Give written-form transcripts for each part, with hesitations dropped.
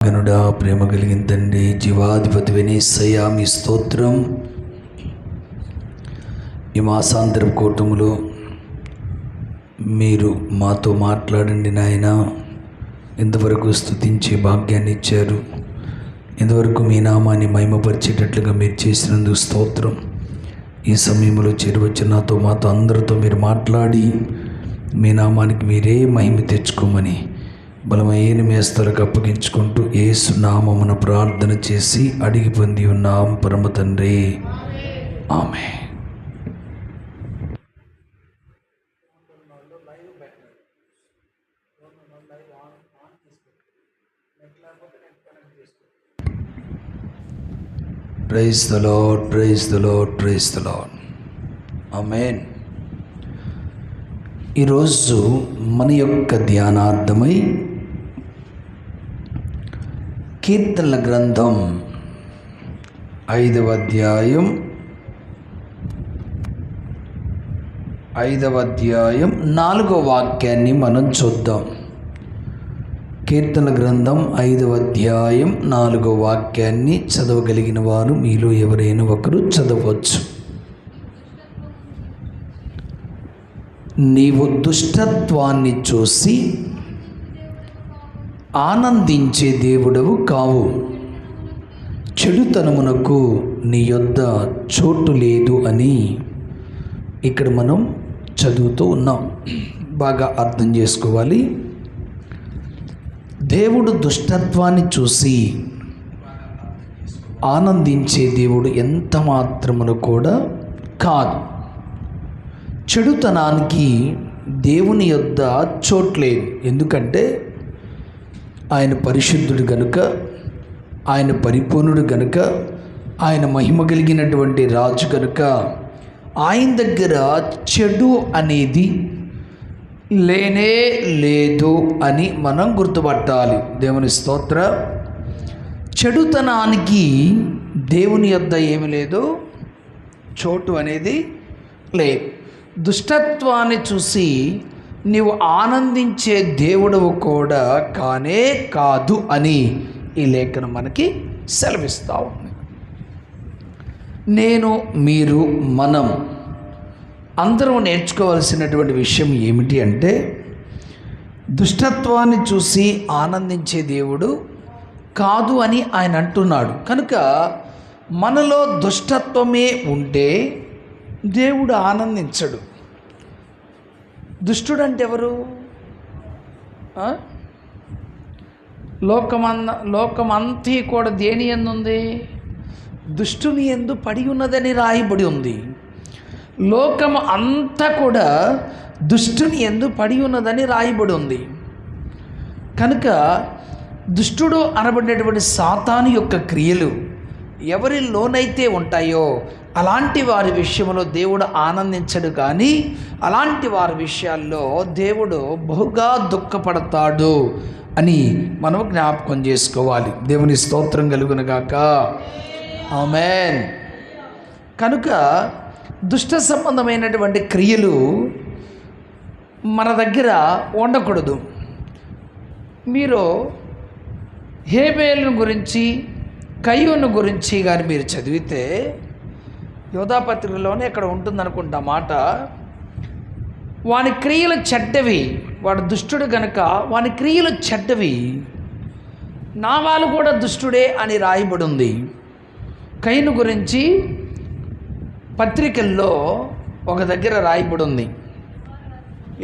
గనుడా, ప్రేమ కలిగిన తండ్రి, జీవాధిపతి యేసయ్యా మీ స్తోత్రం. ఈ మాసాంతర కూటములో మీరు మాతో మాట్లాడండి నాయన. ఇంతవరకు స్తుతించే భాగ్యాన్ని ఇచ్చారు. ఇంతవరకు మీ నామాన్ని మహిమపరిచేటట్లుగా మీరు చేసినందుకు స్తోత్రం. ఈ సమయంలో చేరువచ్చి మాతో అందరితో మీరు మాట్లాడి మీ నామానికి మీరే మహిమ తెచ్చుకోమని బలమైన మేస్తలకు అప్పగించుకుంటూ యేసు నామమున ప్రార్థన చేసి అడిగి పొంది ఉన్నాం పరమ తండ్రి, ఆమేన్. Praise the lord, praise the lord, praise the lord, ఆమేన్. ఈరోజు మన యొక్క ధ్యానార్థమై కీర్తనల గ్రంథం 5వ అధ్యాయం 4వ వాక్యాన్ని మనం చూద్దాం. కీర్తనల గ్రంథం 5వ అధ్యాయం 4వ వాక్యాన్ని చదవగలిగిన వారు మీలో ఎవరైనా ఒకరు చదవచ్చు. నీవు దుష్టత్వాన్ని చూసి ఆనందించే దేవుడవు కావు, చెడుతనమునకు నీ యొద్ద చోటు లేదు అని ఇక్కడ మనం చదువుతూ ఉన్నాం. బాగా అర్థం చేసుకోవాలి. దేవుడు దుష్టత్వాన్ని చూసి ఆనందించే దేవుడు ఎంత మాత్రమును కూడా కాదు. చెడుతనానికి దేవుని యొద్ద చోట్లేదు. ఎందుకంటే ఆయన పరిశుద్ధుడు గనుక, ఆయన పరిపూర్ణుడు గనుక, ఆయన మహిమ కలిగినటువంటి రాజు గనుక ఆయన దగ్గర చెడు అనేది లేనే లేదు అని మనం గుర్తుపట్టాలి. దేవుని స్తోత్ర. చెడుతనానికి దేవుని యొద్ద ఏమి లేదు, చోటు అనేది లేదు. దుష్టత్వాన్ని చూసి నీవు ఆనందించే దేవుడవు కూడా కానే కాదు అని ఈ లేఖనం మనకి సెలవిస్తూ ఉంది. నేను, మీరు, మనం అందరం నేర్చుకోవాల్సినటువంటి విషయం ఏమిటి అంటే, దుష్టత్వాన్ని చూసి ఆనందించే దేవుడు కాదు అని ఆయన అంటున్నాడు. కనుక మనలో దుష్టత్వమే ఉంటే దేవుడు ఆనందించడు. దుష్టుడు అంటే ఎవరు? లోకమంతా కూడా దేని యందు ఉంది? దుష్టుని యందు పడి ఉన్నదని రాయబడి ఉంది. లోకము అంతా కూడా దుష్టుని యందు పడి ఉన్నదని రాయబడి ఉంది. కనుక దుష్టుడు అనబడినటువంటి సాతాను యొక్క క్రియలు ఎవరిలోనైతే ఉంటాయో అలాంటి వారి విషయంలో దేవుడు ఆనందించడు. కానీ అలాంటి వారి విషయాల్లో దేవుడు బహుగా దుఃఖపడతాడు అని మనం జ్ఞాపకం చేసుకోవాలి. దేవుని స్తోత్రం కలుగునుగాక, ఆమేన్. కనుక దుష్ట సంబంధమైనటువంటి క్రియలు మన దగ్గర ఉండకూడదు. మీరు హేబేలును గురించి, కయ్యూను గురించి కానీ మీరు చదివితే యోధాపత్రికలోనే ఇక్కడ ఉంటుందనుకుంటా మాట. వాని క్రియలు చెడ్డవి, వాడు దుష్టుడు గనుక వాని క్రియలు చెడ్డవి, నావాలు కూడా దుష్టుడే అని రాయబడి ఉంది. కయ్యూను గురించి పత్రికల్లో ఒక దగ్గర రాయబడి ఉంది.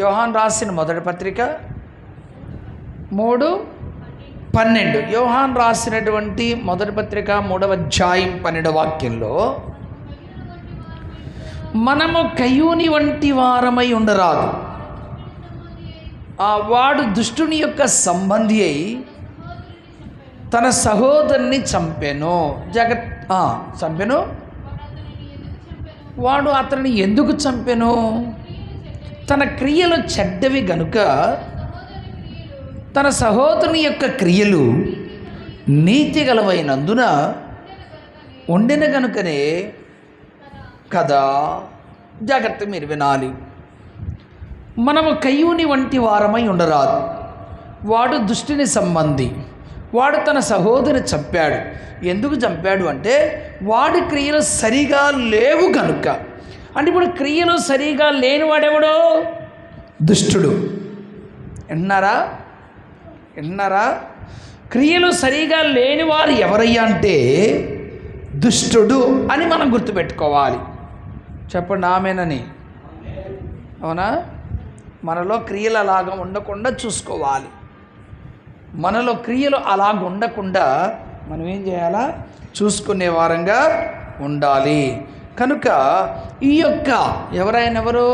యోహాను రాసిన మొదటి పత్రిక 3:12. యోహాను రాసినటువంటి మొదటి పత్రిక 3వ అధ్యాయం 12వ వాక్యంలో, మనము కయ్యూని వంటి వారమై ఉండరాదు, వాడు దుష్టుని యొక్క సంబంధి అయి తన సహోదరుని చంపెను. చంపెను. వాడు అతన్ని ఎందుకు చంపెను? తన క్రియలు చెడ్డవి గనుక, తన సహోదరుని యొక్క క్రియలు నీతి గలవైనందున ఉండిన గనుకనే కదా. జాగ్రత్త మీరు వినాలి. మనము కయ్యూని వంటి వారమై ఉండరాదు, వాడు దుష్టుని సంబంధి, వాడు తన సహోదరిని చంపాడు. ఎందుకు చంపాడు అంటే వాడి క్రియలు సరిగా లేవు కనుక. అంటే ఇప్పుడు క్రియలు సరిగా లేనివాడెవడో దుష్టుడు. విన్నారా? క్రియలు సరిగా లేనివారు ఎవరయ్యా అంటే దుష్టుడు అని మనం గుర్తుపెట్టుకోవాలి. చెప్పండి ఆమేనని. అవునా? మనలో క్రియలు అలాగ ఉండకుండా చూసుకోవాలి. మనలో క్రియలు అలాగ ఉండకుండా మనం ఏం చేయాలా? చూసుకునే వారంగా ఉండాలి. కనుక ఈ యొక్క ఎవరు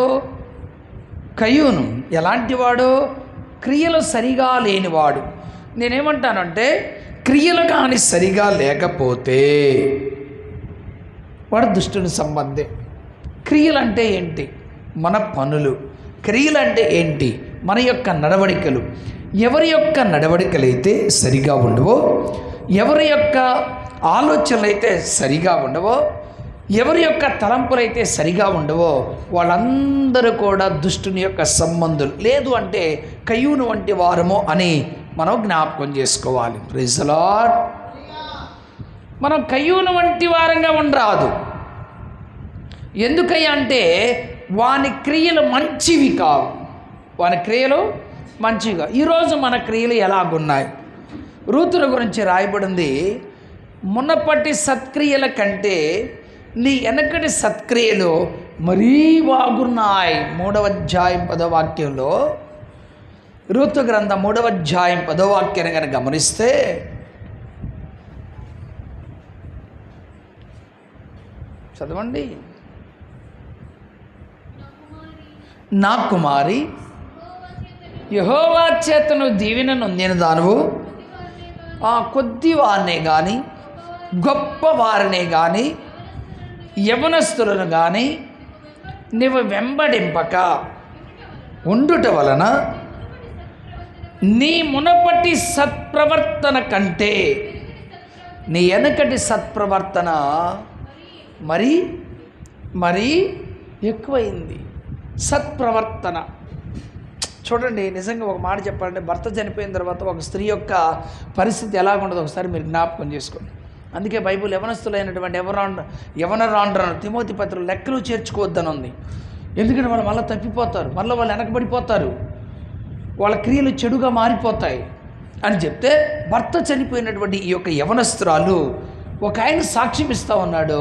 కయ్యూను ఎలాంటి వాడు? క్రియలు సరిగా లేనివాడు. నేనేమంటానంటే క్రియలు కానీ సరిగా లేకపోతే వాడు దుష్టుని సంబంధే. క్రియలు అంటే ఏంటి? మన పనులు. క్రియలు అంటే ఏంటి? మన యొక్క నడవడికలు. ఎవరి యొక్క నడవడికలైతే సరిగా ఉండవో, ఎవరి యొక్క ఆలోచనలు అయితే సరిగా ఉండవో, ఎవరి యొక్క తలంపులైతే సరిగా ఉండవో వాళ్ళందరూ కూడా దుష్టుని యొక్క సంబంధులు. లేదు అంటే కయ్యూను వంటి వారము అని మనం జ్ఞాపకం చేసుకోవాలి. Praise the lord. మనం కయ్యూను వంటి వారంగా ఉండరాదు. ఎందుకయ్యా అంటే వాని క్రియలు మంచివి కావు. వాని క్రియలు మంచిగా. ఈరోజు మన క్రియలు ఎలాగున్నాయి? రూతుల గురించి రాయబడింది, మునపటి సత్క్రియల కంటే నీ వెనకటి సత్క్రియలు మరీ బాగున్నాయి. 3వ అధ్యాయం 10వ వాక్యంలో, రూతు గ్రంథం 3వ అధ్యాయం 10వ వాక్యాన్ని కనుక గమనిస్తే, చదవండి. నా కుమారి, యెహోవా చేతను దీవెన నొందిన దానువు, ఆ కొద్ది వారినే కానీ గొప్ప వారినే కానీ యవనస్తులను కానీ నీవు వెంబడింపక ఉండుట వలన నీ మునపటి సత్ప్రవర్తన కంటే నీ వెనకటి సత్ప్రవర్తన మరీ ఎక్కువైంది. సత్ప్రవర్తన చూడండి. నిజంగా ఒక మాట చెప్పాలంటే, భర్త చనిపోయిన తర్వాత ఒక స్త్రీ యొక్క పరిస్థితి ఎలాగుంటుందో ఒకసారి మీరు జ్ఞాపకం చేసుకోండి. అందుకే బైబిల్ యవనస్తులైనటువంటి యవనరాండ్రను తిమోతి పత్రికలో లెక్కలు చేర్చుకోవద్దని ఉంది. ఎందుకంటే వాళ్ళు మళ్ళీ తప్పిపోతారు, మళ్ళీ వాళ్ళు వెనకబడిపోతారు, వాళ్ళ క్రియలు చెడుగా మారిపోతాయి అని చెప్తే, భర్త చనిపోయినటువంటి ఈ యొక్క యవనస్తురాలు ఒక ఆయన సాక్ష్యం ఇస్తూ ఉన్నాడు,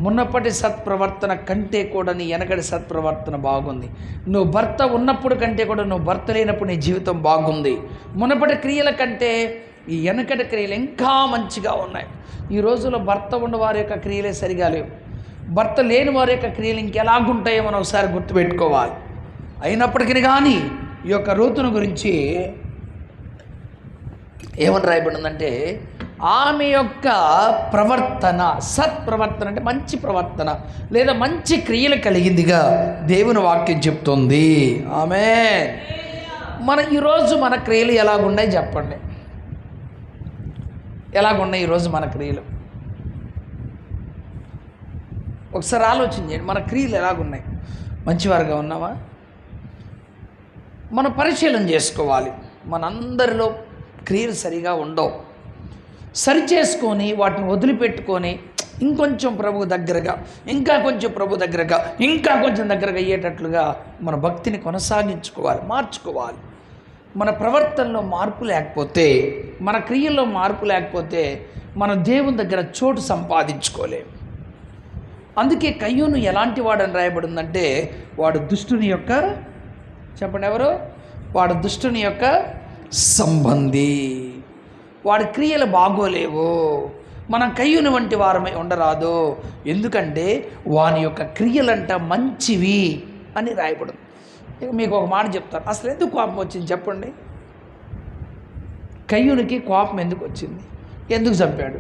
మున్నప్పటి సత్ప్రవర్తన కంటే కూడా నీ వెనకటి సత్ప్రవర్తన బాగుంది. నువ్వు భర్త ఉన్నప్పుడు కంటే కూడా నువ్వు భర్త లేనప్పుడు నీ జీవితం బాగుంది. మునపటి క్రియల కంటే ఈ వెనకటి క్రియలు ఇంకా మంచిగా ఉన్నాయి. ఈ రోజుల్లో భర్త ఉన్న వారి యొక్క క్రియలే సరిగా లేవు. భర్త లేని వారి యొక్క క్రియలు ఇంకెలాగుంటాయో మనం ఒకసారి గుర్తుపెట్టుకోవాలి. అయినప్పటికీ కానీ ఈ యొక్క రూతును గురించి ఏమని రాయబడిందంటే, ఆమె యొక్క ప్రవర్తన సత్ప్రవర్తన అంటే మంచి ప్రవర్తన లేదా మంచి క్రియలు కలిగిందిగా దేవుని వాక్యం చెప్తుంది. ఆమేన్. ఈరోజు మన క్రియలు ఎలాగున్నాయి చెప్పండి? ఎలాగున్నాయి ఈరోజు మన క్రియలు? ఒకసారి ఆలోచన చేయండి. మన క్రియలు ఎలాగున్నాయి? మంచివారుగా ఉన్నామా? మనం పరిశీలన చేసుకోవాలి. మనందరిలో క్రియలు సరిగా ఉండవు. సరిచేసుకొని వాటిని వదిలిపెట్టుకొని ఇంకొంచెం ప్రభు దగ్గరగా, ఇంకా కొంచెం ప్రభు దగ్గరగా, ఇంకా కొంచెం దగ్గరగా అయ్యేటట్లుగా మన భక్తిని కొనసాగించుకోవాలి, మార్చుకోవాలి. మన ప్రవర్తనలో మార్పు లేకపోతే, మన క్రియల్లో మార్పు లేకపోతే మన దేవుని దగ్గర చోటు సంపాదించుకోలేము. అందుకే కయ్యూను ఎలాంటి వాడని రాయబడిందంటే, వాడు దుష్టుని యొక్క, చెప్పండి ఎవరు? వాడు దుష్టుని యొక్క సంబంధి. వాడి క్రియలు బాగోలేవు. మనం కయ్యూను వంటి వారమై ఉండరాదు. ఎందుకంటే వాని యొక్క క్రియలంట మంచివి అని రాయబడింది. మీకు ఒక మాట చెప్తాను. అసలు ఎందుకు కోపం వచ్చింది చెప్పండి? కయ్యూనికి కోపం ఎందుకు వచ్చింది? ఎందుకు చంపాడు?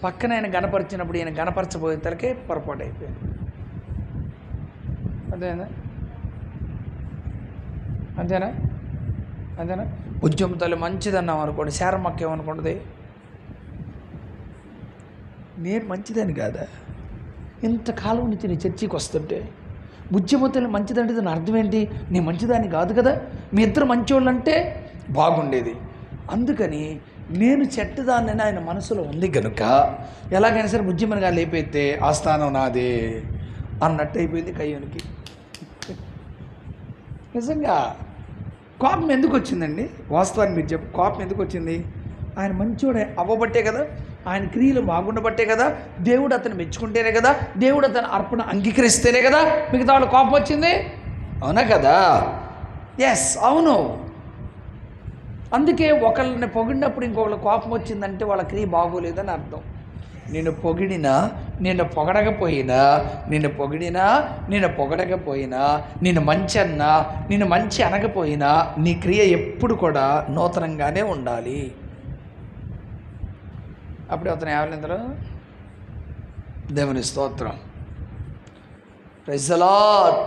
పక్కన ఆయన గణపరిచినప్పుడు ఈయన గణపరచబోయే తలకే పొరపాటు అయిపోయింది. అంతేనా? ఉద్యమ తల్లి మంచిదన్నాం అనుకోండి, శారమ్మక్క ఏమనుకుంటుంది? నేను మంచిదని కాదా? ఇంతకాలం నుంచి నీ చర్చికి వస్తుంటే బుద్ధిమంతులు మంచిదంటే దాని అర్థం ఏంటి? నీ మంచిదాన్ని కాదు కదా, మీ ఇద్దరు మంచోళ్ళు అంటే బాగుండేది. అందుకని నేను చెడ్డదాన్ని ఆయన మనసులో ఉంది కనుక ఎలాగైనా సరే బుద్ధిమనిగా లేపైతే ఆ స్థానం నాదే అన్నట్టు అయిపోయింది కయ్యూనికి. నిజంగా కోపం ఎందుకు వచ్చిందండి? వాస్తవాన్ని మీరు చెప్పు, కోపం ఎందుకు వచ్చింది? ఆయన మంచోడే అవ్వబట్టే కదా, ఆయన క్రియలు బాగుండబట్టే కదా, దేవుడు అతను మెచ్చుకుంటేనే కదా, దేవుడు అతను అర్పణ అంగీకరిస్తేనే కదా మిగతా వాళ్ళు కోపం వచ్చింది. అవునా కదా? ఎస్, అవును. అందుకే ఒకళ్ళని పొగిడినప్పుడు ఇంకొకళ్ళ కోపం వచ్చిందంటే వాళ్ళ క్రియ బాగోలేదని అర్థం. నేను పొగిడినా, నేను పొగడకపోయినా, నేను పొగిడినా, నేను పొగడకపోయినా, నేను మంచి అన్నా, నేను మంచి అనకపోయినా నీ క్రియ ఎప్పుడు కూడా నూతనంగానే ఉండాలి. అప్పుడు అతను ఏమలేందరూ దేవుని స్తోత్రం, ప్రైజ్ ది లార్డ్.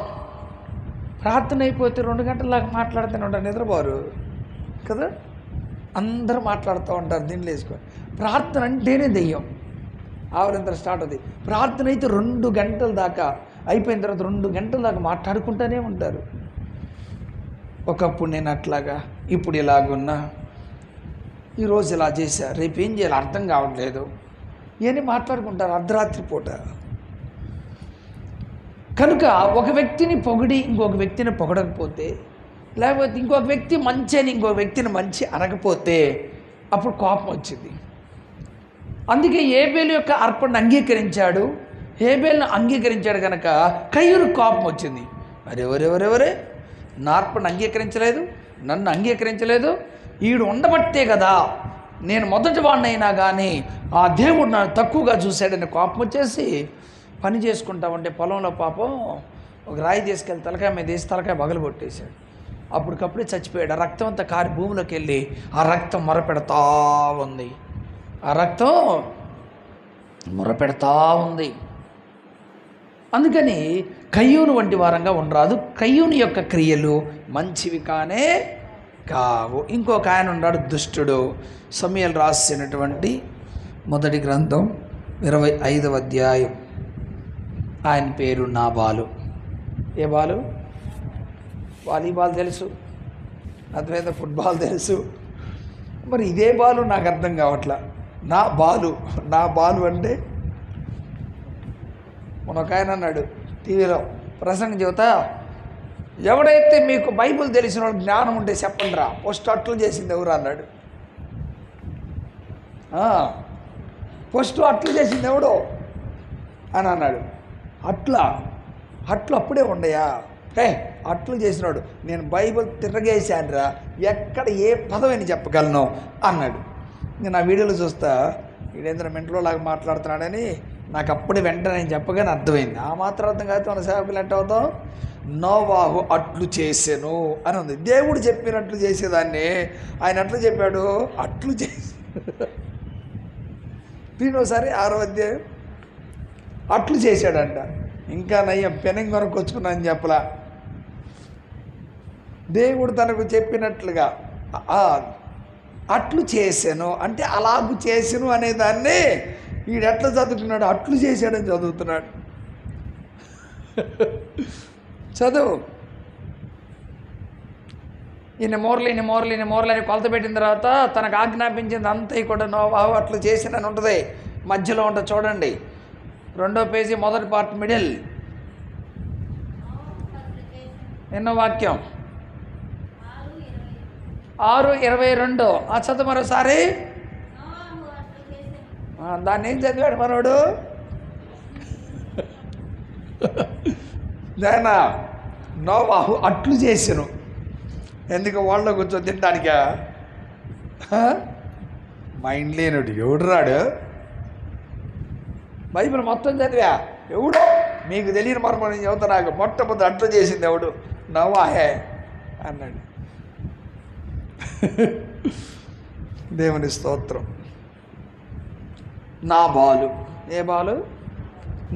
ప్రార్థన అయిపోతే 2 గంటల దాకా మాట్లాడుతూనే ఉంటారు, నిద్రపోరు కదా, అందరూ మాట్లాడుతూ ఉంటారు దీంట్లో వేసుకొని. ప్రార్థన అంటేనే దెయ్యం, ఆవలింతలు స్టార్ట్ అవుతుంది. ప్రార్థన అయితే 2 గంటల దాకా అయిపోయిన తర్వాత 2 గంటల దాకా మాట్లాడుకుంటూనే ఉంటారు. ఒకప్పుడు నేను అట్లాగా, ఇప్పుడు ఇలాగున్నా, ఈరోజు ఇలా చేశా, రేపు ఏం చేయాలి అర్థం కావట్లేదు, ఇవన్నీ మాట్లాడుకుంటారు అర్ధరాత్రి పూట. కనుక ఒక వ్యక్తిని పొగిడి ఇంకొక వ్యక్తిని పొగడకపోతే, లేకపోతే ఇంకొక వ్యక్తి మంచి అని ఇంకొక వ్యక్తిని మంచి అనకపోతే అప్పుడు కోపం వచ్చింది. అందుకే హేబేలు యొక్క అర్పణను అంగీకరించాడు. హేబేలును అంగీకరించాడు కనుక కయ్యూరు కోపం వచ్చింది. ఎవరెవరెవరే నా అర్పణను అంగీకరించలేదు, నన్ను అంగీకరించలేదు, ఈడు ఉండబట్టే కదా నేను మొదటి వాడినైనా కానీ ఆ దేవుడు నన్ను తక్కువగా చూశాడని కోపం వచ్చేసి పని చేసుకుంటా ఉంటే పొలంలో పాపం ఒక రాయి తీసుకెళ్ళి తలకాయ మీద వేసి తలకాయ పగలు కొట్టేశాడు. అప్పటికప్పుడే చచ్చిపోయాడు. ఆ రక్తం అంతా కారి భూమిలోకి వెళ్ళి ఆ రక్తం మొరపెడతా ఉంది, ఆ రక్తం మొరపెడతా ఉంది. అందుకని కయ్యూను వంటి వారంగా ఉండరాదు. కయ్యూను యొక్క క్రియలు మంచివి కానే కావు. ఇంకొక ఆయన ఉన్నాడు దుష్టుడు. సమూయేలు రాసినటువంటి మొదటి గ్రంథం 25వ అధ్యాయం, ఆయన పేరు నాబాలు. ఏ బాలు? వాలీబాల్ తెలుసు, అద్వైత ఫుట్బాల్ తెలుసు, మరి ఇదే బాలు నాకు అర్థం కావట్లా. నా బాలు అంటే ఒక ఆయన అన్నాడు టీవీలో ప్రసంగం చెబుతా, ఎవడైతే మీకు బైబిల్ తెలిసిన వాడు జ్ఞానం ఉంటే చెప్పండి రా, ఫస్ట్ అట్లు చేసింది ఎవరు అన్నాడు. ఫస్ట్ అట్లు చేసింది ఎవడో అని అన్నాడు. అట్లు అప్పుడే ఉండయా? అట్లు చేసినాడు, నేను బైబిల్ తిరగేశానురా, ఎక్కడ ఏ పదవిని చెప్పగలను అన్నాడు. నేను ఆ వీడియోలో చూస్తా, వీడేంద్ర మెంట్లో లాగా మాట్లాడుతున్నాడని నాకు అప్పుడే వెంటనే నేను చెప్పగానే అర్థమైంది. ఆ మాత్రం అర్థం కాదు మన సేవకులు ఎట్ట అవుతాం. నోవాహు అట్లు చేసాను అని ఉంది. దేవుడు చెప్పినట్లు చేసేదాన్ని ఆయన అట్లు చెప్పాడు, అట్లు చేసి దీనోసారి 6వ అధ్యాయం అట్లు చేశాడంట. ఇంకా నయ్యం పెనం కొనుక్కొచ్చుకున్నాను చెప్పలా. దేవుడు తనకు చెప్పినట్లుగా అట్లు చేశాను అంటే అలాగు చేసాను అనేదాన్ని వీడు ఎట్లా చదువుతున్నాడు, అట్లు చేశాడని చదువుతున్నాడు. చదువు. ఈయన మూరలు అని కొలత పెట్టిన తర్వాత తనకు ఆజ్ఞాపించింది అంతా కూడా నోవాహు అట్లు చేసినని ఉంటుంది. మధ్యలో ఉంటుంది చూడండి, 2వ పేజీ మొదటి పార్ట్ మిడిల్, ఎన్నో వాక్యం 6:22. ఆ చదువు మరోసారి. దాన్ని ఏం చదివాడు మనోడు? నాయనా నోవాహు అట్లు చేసాను. ఎందుకు వాళ్ళ కూర్చొని తినడానికా? మైండ్ లేనుడు ఎవడు రాడు? బైబిల్ మొత్తం చదివా, ఎవడో మీకు తెలియని మర్మం నేను చెబుతా. నాకు మొట్టమొదటి అట్లు చేసింది ఎవడు? నోవాహే అన్నాడు. దేవుని స్తోత్రం. నా బాలు. ఏ బాలు?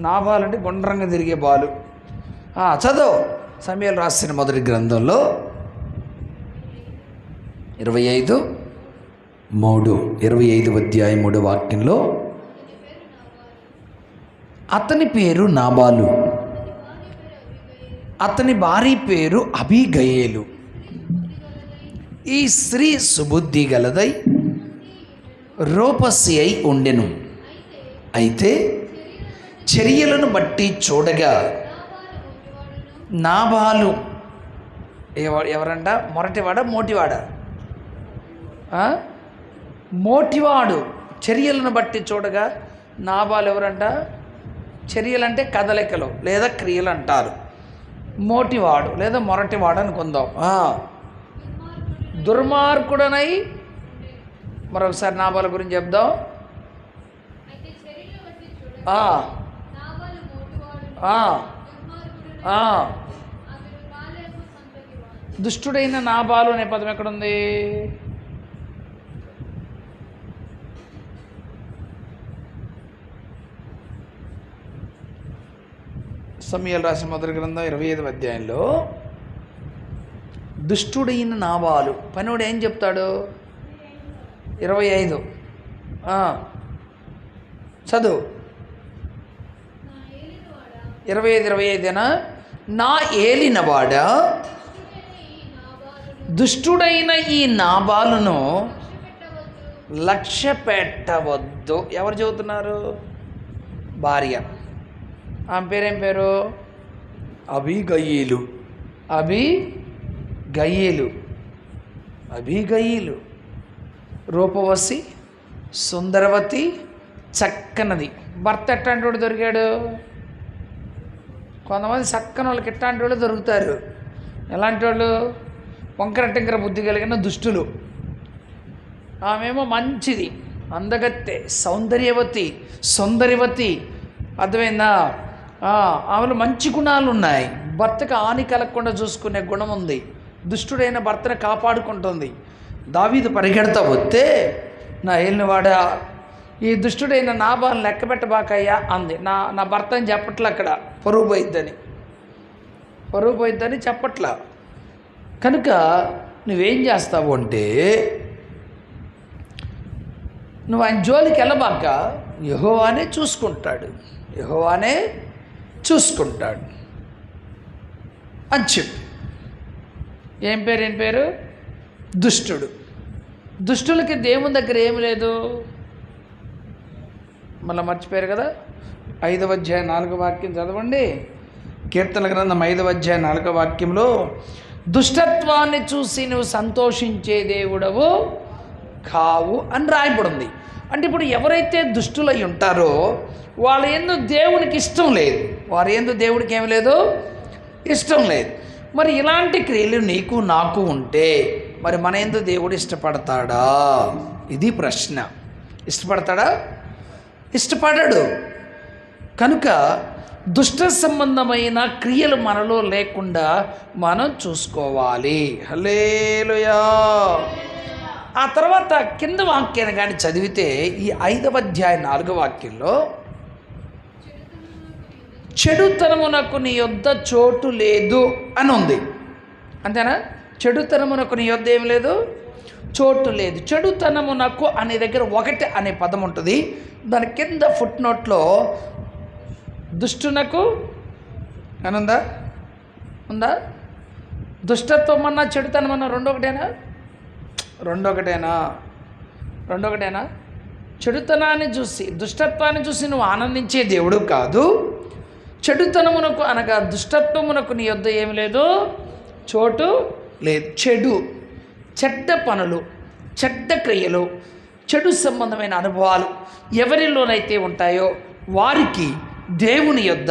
నా బాలు అంటే గుండ్రంగా తిరిగే బాలు. చదువు. సమూయేలు రాసిన మొదటి గ్రంథంలో 25వ అధ్యాయం 3వ వాక్యంలో అతని పేరు నాబాలు, అతని భార్య పేరు అబీగయేలు. ఈ స్త్రీ సుబుద్ధి గలదై రూపసి అయి ఉండెను. అయితే చర్యలను బట్టి చూడగా నాబాలు ఎవరంట? మొరటివాడ మోటివాడ? మోటివాడు. చర్యలను బట్టి చూడగా నాబాలు ఎవరంట? చర్యలంటే కదలికలు లేదా క్రియలు అంటారు. మోటివాడు లేదా మొరటివాడు అనుకుందాం. దుర్మార్గుడనై, మరొకసారి నాబాల గురించి చెప్దాం. దుష్టుడైన నాబాలు అనే పదం ఎక్కడుంది? సమూయేలు రాసిన మొదటి గ్రంథం 25వ అధ్యాయంలో దుష్టుడైన నాబాలు పనివాడు ఏం చెప్తాడు? 25 చదువు. 25 నా ఏలినవాడ దుష్టుడైన ఈ నాబాలును లక్ష్య పెట్టవద్దు. ఎవరు చెబుతున్నారు? భార్య. ఆమె పేరేం పేరు? అబీగయేలు. అబీగయేలు రూపవసి, సుందరవతి, చక్కనది. భర్త ఎట్లాంటి వాడు దొరికాడు? కొంతమంది చక్కని వాళ్ళకి ఎట్లాంటి వాళ్ళు దొరుకుతారు. ఎలాంటి వాళ్ళు? వంకర టింకర బుద్ధి కలిగిన దుష్టులు. ఆమెమో మంచిది, అందగత్తె, సౌందర్యవతి. అర్థమైందా? ఆమెలో మంచి గుణాలు ఉన్నాయి. భర్తకు హాని కలగకుండా చూసుకునే గుణం ఉంది. దుష్టుడైన భర్తను కాపాడుకుంటుంది. దావీదు పరిగెడతా వస్తే, నా ఏలినవాడా ఈ దుష్టుడైన నాబాలును లెక్క పెట్టబాకయ్యా అంది. నా భర్త అని చెప్పట్లే, అక్కడ పరువు పోయిద్దని చెప్పట్లా. కనుక నువ్వేం చేస్తావు అంటే, నువ్వు ఆయన జోలికి వెళ్ళబాక, యెహోవానే చూసుకుంటాడు అని చెప్పు. ఏం పేరు? దుష్టులకి దేవుని దగ్గర ఏమి లేదు. మళ్ళీ మర్చిపోయారు కదా. 5వ అధ్యాయం 4వ వాక్యం చదవండి. కీర్తన గ్రంథం 5వ అధ్యాయం 4వ వాక్యంలో, దుష్టత్వాన్ని చూసి నువ్వు సంతోషించే దేవుడవు కావు అని రాయబడింది. అంటే ఇప్పుడు ఎవరైతే దుష్టులై ఉంటారో వాళ్ళ యందు దేవునికి ఇష్టం లేదు. దేవుడికి ఏమి లేదు? ఇష్టం లేదు. మరి ఇలాంటి క్రియలు నీకు నాకు ఉంటే మరి మన యందు దేవుడు ఇష్టపడతాడా? ఇది ప్రశ్న. ఇష్టపడతాడా? ఇష్టపడడు. కనుక దుష్ట సంబంధమైన క్రియలు మనలో లేకుండా మనం చూసుకోవాలి. హల్లెలూయా. ఆ తర్వాత కింద వాక్యాన్ని కానీ చదివితే ఈ 5వ అధ్యాయం 4వ వాక్యంలో, చెడుతనమునకు నీ యొద్ద చోటు లేదు అని ఉంది. అంతేనా? చెడుతనమునకు నీ యొద్ద ఏం లేదు? చోటు లేదు. చెడుతనమునకు అనే దగ్గర 1 అనే పదం ఉంటుంది. దాని కింద ఫుట్ నోట్లో దుష్టునకు అని ఉందా? దుష్టత్వం అన్నా చెడుతనం అన్నా రెండొకటేనా? చెడుతనాన్ని చూసి, దుష్టత్వాన్ని చూసి నువ్వు ఆనందించే దేవుడు కాదు. చెడుతనమునకు అనగా దుష్టత్వమునకు నీ యొద్ద ఏమి లేదు? చోటు లేదు. చెడ్డ పనులు, చెడ్డ క్రియలు, చెడు సంబంధమైన అనుభవాలు ఎవరిలోనైతే ఉంటాయో వారికి దేవుని యొద్ద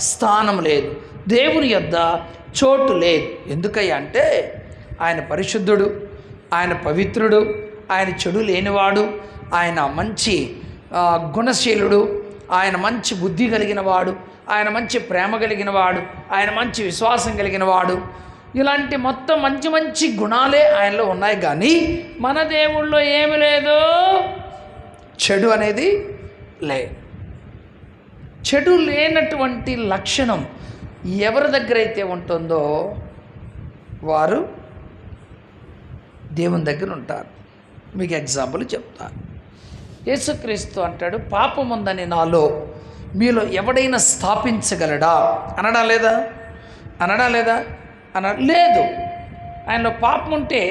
స్థానం లేదు, దేవుని యొద్ద చోటు లేదు. ఎందుకయ్యా అంటే ఆయన పరిశుద్ధుడు, ఆయన పవిత్రుడు, ఆయన చెడు లేనివాడు, ఆయన మంచి గుణశీలుడు, ఆయన మంచి బుద్ధి కలిగిన వాడు, ఆయన మంచి ప్రేమ కలిగిన వాడు, ఆయన మంచి విశ్వాసం కలిగిన వాడు. ఇలాంటి మొత్తం మంచి మంచి గుణాలే ఆయనలో ఉన్నాయి. కానీ మన దేవుళ్ళో ఏమి లేదు? చెడు అనేది లేదు. చెడు లేనటువంటి లక్షణం ఎవరి దగ్గర అయితే ఉంటుందో వారు దేవుని దగ్గర ఉంటారు. మీకు ఎగ్జాంపుల్ చెప్తాను. యేసుక్రీస్తు అంటాడు, పాపం ఉందని నాలో మీలో ఎవడైనా స్థాపించగలడా అనడా లేదా? అనడా లేదా? లేదు. ఆయనలో పాపం ఉంటే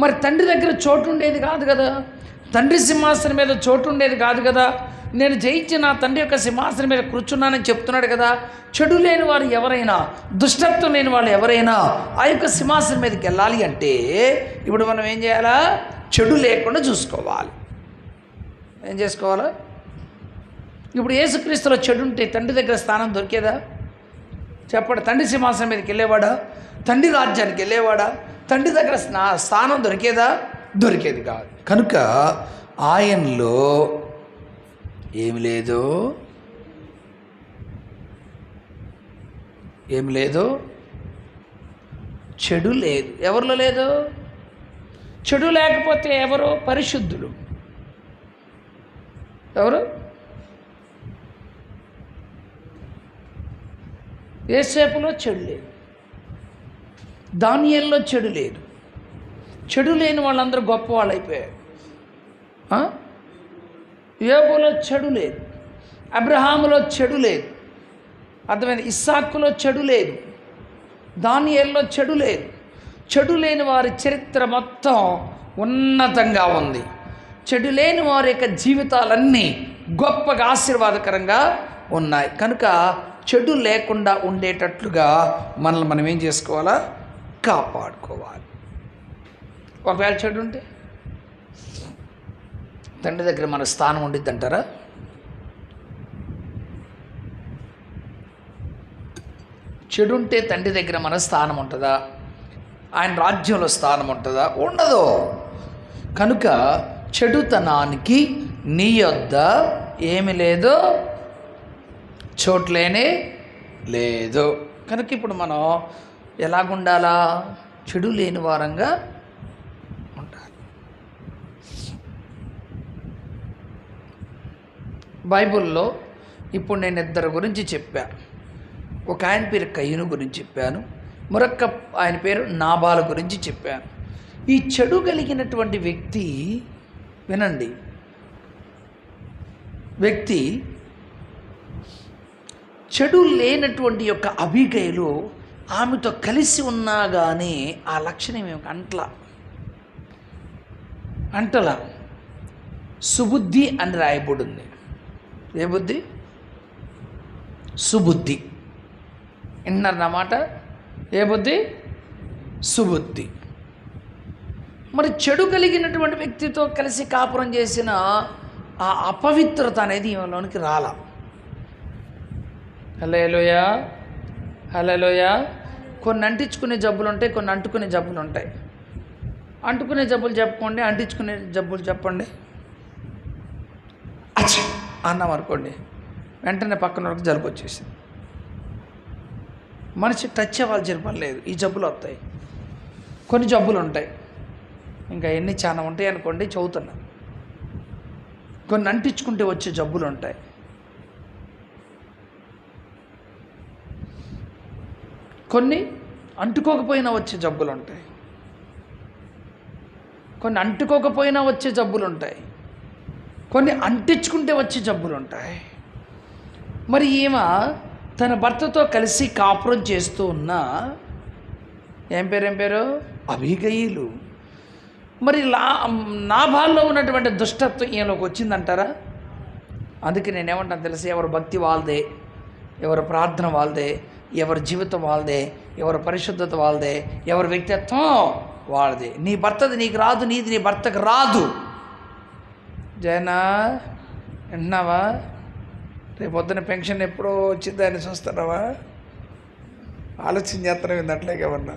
మరి తండ్రి దగ్గర చోటు ఉండేది కాదు కదా, తండ్రి సింహాసనం మీద చోటు ఉండేది కాదు కదా. నేను జయించి నా తండ్రి యొక్క సింహాసనం మీద కూర్చున్నానని చెప్తున్నాడు కదా. చెడు లేని వారు ఎవరైనా, దుష్టత్వం లేని వాళ్ళు ఎవరైనా ఆ యొక్క సింహాసనం మీదకి వెళ్ళాలి అంటే ఇప్పుడు మనం ఏం చేయాలా? చెడు లేకుండా చూసుకోవాలి. ఏం చేసుకోవాలా? ఇప్పుడు యేసుక్రీస్తులో చెడు ఉంటే తండ్రి దగ్గర స్థానం దొరికేదా? చెప్పండి. తండ్రి సింహాసనం మీదకి వెళ్ళేవాడా? తండ్రి రాజ్యానికి వెళ్ళేవాడా? తండ్రి దగ్గర స్థానం దొరికేదా? దొరికేది కాదు. కనుక ఆయనలో ఏమి లేదు, ఏమి లేదు, చెడు లేదు. ఎవరిలో లేదు? చెడు లేకపోతే ఎవరు? పరిశుద్ధులు. ఎవరు? యేసేపులో చెడు లేదు, దానియేలులో చెడు లేదు. చెడు లేని వాళ్ళందరూ గొప్పవాళ్ళు అయిపోయారు. యోబులో చెడు లేదు, అబ్రహాములో చెడు లేదు, అర్థమైంది? ఇస్సాకులో చెడు లేదు, దానియేలులో చెడు లేదు. చెడు లేని వారి చరిత్ర మొత్తం ఉన్నతంగా ఉంది. చెడు లేని వారి యొక్క జీవితాలన్నీ గొప్పగా ఆశీర్వాదకరంగా ఉన్నాయి. కనుక చెడు లేకుండా ఉండేటట్లుగా మనల్ని మనం ఏం చేసుకోవాలా? కాపాడుకోవాలి. ఒకవేళ చెడు ఉంటే తండ్రి దగ్గర మన స్థానం ఉండిద్ది అంటారా? చెడు ఉంటే తండ్రి దగ్గర మన స్థానం ఉంటుందా? ఆయన రాజ్యంలో స్థానం ఉంటుందా? ఉండదు. కనుక చెడుతనానికి నీ యొద్ద ఏమి లేదు, చోట్లేనే లేదు. కనుక ఇప్పుడు మనం ఎలాగుండాలా? చెడు లేని వారంగా ఉండాలి. బైబిల్లో ఇప్పుడు నేను ఇద్దరు గురించి చెప్పాను. ఒక ఆయన పేరు కయ్యూను గురించి చెప్పాను, మరొక ఆయన పేరు నాబాలు గురించి చెప్పాను. ఈ చెడు కలిగినటువంటి వ్యక్తి, వినండి, వ్యక్తి చెడు లేనటువంటి యొక్క అబీగయలు ఆమెతో కలిసి ఉన్నా కానీ ఆ లక్షణం ఏమి అంటలా సుబుద్ధి అని రాయబడింది. ఏ బుద్ధి? సుబుద్ధి. విన్నారన్నమాట. ఏ బుద్ధి? సుబుద్ధి. మరి చెడు కలిగినటువంటి వ్యక్తితో కలిసి కాపురం చేసిన ఆ అపవిత్రత అనేది ఈమెలోనికి రాలా. హల్లెలూయా, హల్లెలూయా. కొన్ని అంటించుకునే జబ్బులు ఉంటాయి, కొన్ని అంటుకునే జబ్బులు ఉంటాయి. అంటుకునే జబ్బులు చెప్పుకోండి, అంటించుకునే జబ్బులు చెప్పండి. అన్నాం అనుకోండి, వెంటనే పక్కన వరకు జలుబు వచ్చేసింది. మనిషి టచ్ అవ్వాల్సిన పని లేదు, ఈ జబ్బులు వస్తాయి. కొన్ని జబ్బులు ఉంటాయి, ఇంకా ఎన్ని చాలా ఉంటాయి అనుకోండి, చదువుతున్నా. కొన్ని అంటించుకుంటే వచ్చే జబ్బులు ఉంటాయి. కొన్ని అంటుకోకపోయినా వచ్చే జబ్బులు ఉంటాయి. కొన్ని అంటుకోకపోయినా వచ్చే జబ్బులు ఉంటాయి. కొన్ని అంటించుకుంటే వచ్చే జబ్బులు ఉంటాయి. మరి ఈమె తన భర్తతో కలిసి కాపురం చేస్తూ ఉన్న ఏం పేరు? అబీగయీలు. మరి నాబాల్లో ఉన్నటువంటి దుష్టత్వం ఈయనలోకి వచ్చిందంటారా? అందుకే నేనేమంటాను తెలుసు, ఎవరి భక్తి వాళ్ళదే, ఎవరి ప్రార్థన వాళ్ళదే, ఎవరి జీవితం వాళ్ళదే, ఎవరి పరిశుద్ధత వాళ్ళదే, ఎవరి వ్యక్తిత్వం వాళ్ళదే. నీ భర్తది నీకు రాదు, నీది నీ భర్తకు రాదు. జయనా, వింటున్నావా? రేపు పొద్దున పెన్షన్ ఎప్పుడో వచ్చింది అని చూస్తున్నావా? ఆలోచన చేస్తున్నావు ఏంది అట్లే ఏమన్నా?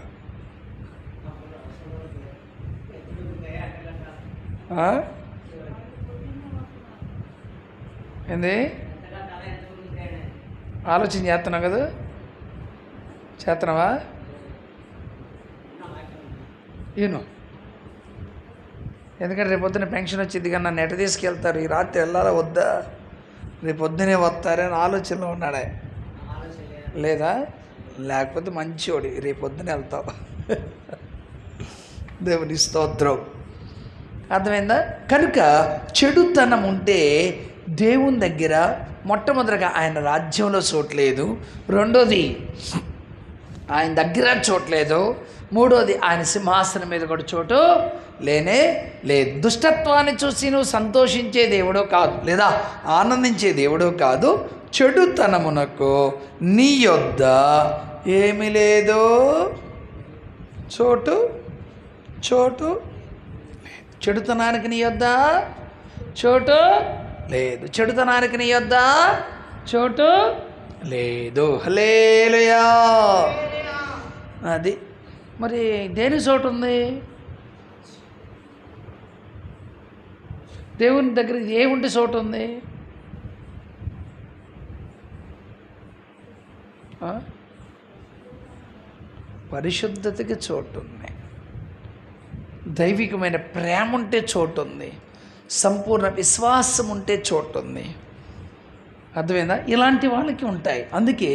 ఏంది ఆలోచన చేస్తున్నావు కదా? చేస్తున్నావా? ఈను ఎందుకంటే రేపు పొద్దున పెన్షన్ వచ్చింది కానీ నన్ను ఎట తీసుకెళ్తారు, ఈ రాత్రి వెళ్ళాలా వద్దా, రేపు పొద్దునే వస్తారని ఆలోచనలో ఉన్నాడే. లేదా? లేకపోతే మంచివాడు, రేపు పొద్దున వెళ్తావు. దేవుని స్తోత్రం. అర్థమైందా? కనుక చెడుతనం ఉంటే దేవుని దగ్గర మొట్టమొదటిగా ఆయన రాజ్యంలో చోట్లేదు. రెండోది ఆయన దగ్గర చోటు లేదు. మూడోది, ఆయన సింహాసనం మీద కూడా చోటు లేనే లేదు. దుష్టత్వాన్ని చూసి నువ్వు సంతోషించే దేవుడో కాదు, లేదా ఆనందించే దేవుడో కాదు. చెడుతనమునకు నీ యొద్ద ఏమీ లేదు, చోటు చెడుతనానికి నీ యొద్ద చోటు లేదు. చెడుతనానికి నీ యొద్ద చోటు లేదు. హల్లెలూయా. అది మరి దేని చోటు ఉంది? దేవుని దగ్గర ఏముంటే చోటు ఉంది? పరిశుద్ధతకి చోటు ఉంది, దైవికమైన ప్రేమ ఉంటే చోటు ఉంది, సంపూర్ణ విశ్వాసం ఉంటే చోటు ఉంది. అర్థమైందా? ఇలాంటి వాళ్ళకి ఉంటాయి. అందుకే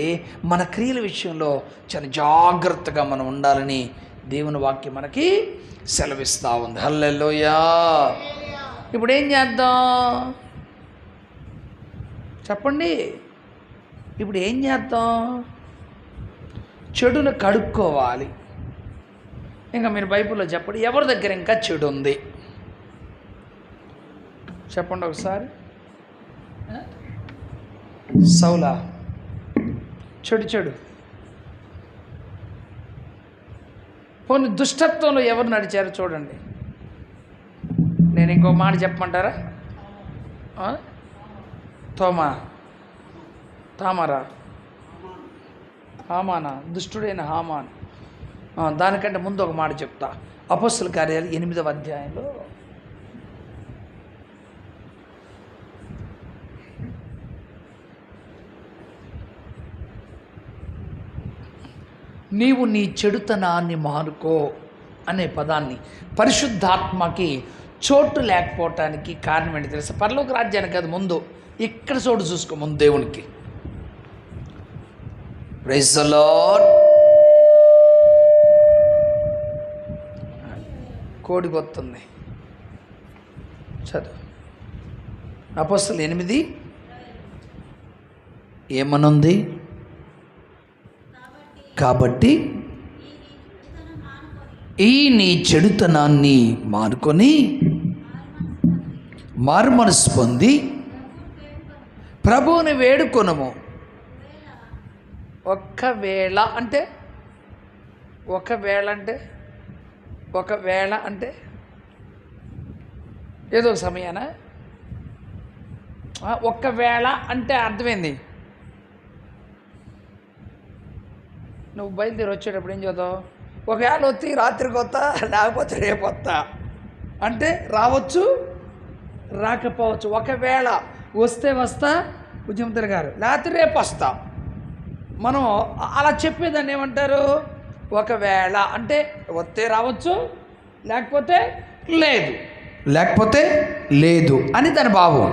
మన క్రియల విషయంలో చాలా జాగ్రత్తగా మనం ఉండాలని దేవుని వాక్యం మనకి సెలవిస్తూ ఉంది. హల్లెలూయా. ఇప్పుడు ఏం చేద్దాం చెప్పండి? ఇప్పుడు ఏం చేద్దాం? చెడును కడుక్కోవాలి. ఇంకా మీరు బైబిల్లో చెప్పండి, ఎవరి దగ్గర ఇంకా చెడు ఉంది చెప్పండి ఒకసారి. సౌలా చెడు పోనీ దుష్టత్వంలో ఎవరు నడిచారో చూడండి. నేను ఇంకో మాట చెప్పమంటారా? తామారా, హామానా, దుష్టుడైన హామాన్. దానికంటే ముందు ఒక మాట చెప్తా. అపోస్తల కార్యాలు 8వ అధ్యాయంలో నీవు నీ చెడుతనాన్ని మానుకో అనే పదాన్ని, పరిశుద్ధాత్మకి చోటు లేకపోవటానికి కారణం ఏంటి తెలుసా? పరలోక రాజ్యానికి అది ముందు ఇక్కడ చోటు చూసుకో ముందు దేవునికి. Praise the lord. కోడి కొత్తుంది చదువు. అపోస్తలు 8 ఏమనుంది? కాబట్టి ఈ నీ చెడుతనాన్ని మానుకొని మారుమనసు పొంది ప్రభువుని వేడుకొనుము. ఒకవేళ అంటే ఏదో సమయాన ఒకవేళ అంటే అర్థమైంది. నువ్వు బయలుదేరి వచ్చేటప్పుడు ఏం చదువు? ఒకవేళ వచ్చి రాత్రికి వస్తా, లేకపోతే రేపు వస్తా అంటే రావచ్చు, రాకపోవచ్చు. ఒకవేళ వస్తే వస్తా ఉద్యమంతులు గారు, లేకపోతే రేపు వస్తా. మనం అలా చెప్పేదాన్ని ఏమంటారు? ఒకవేళ అంటే వస్తే రావచ్చు, లేకపోతే లేదు అని దాని భావం.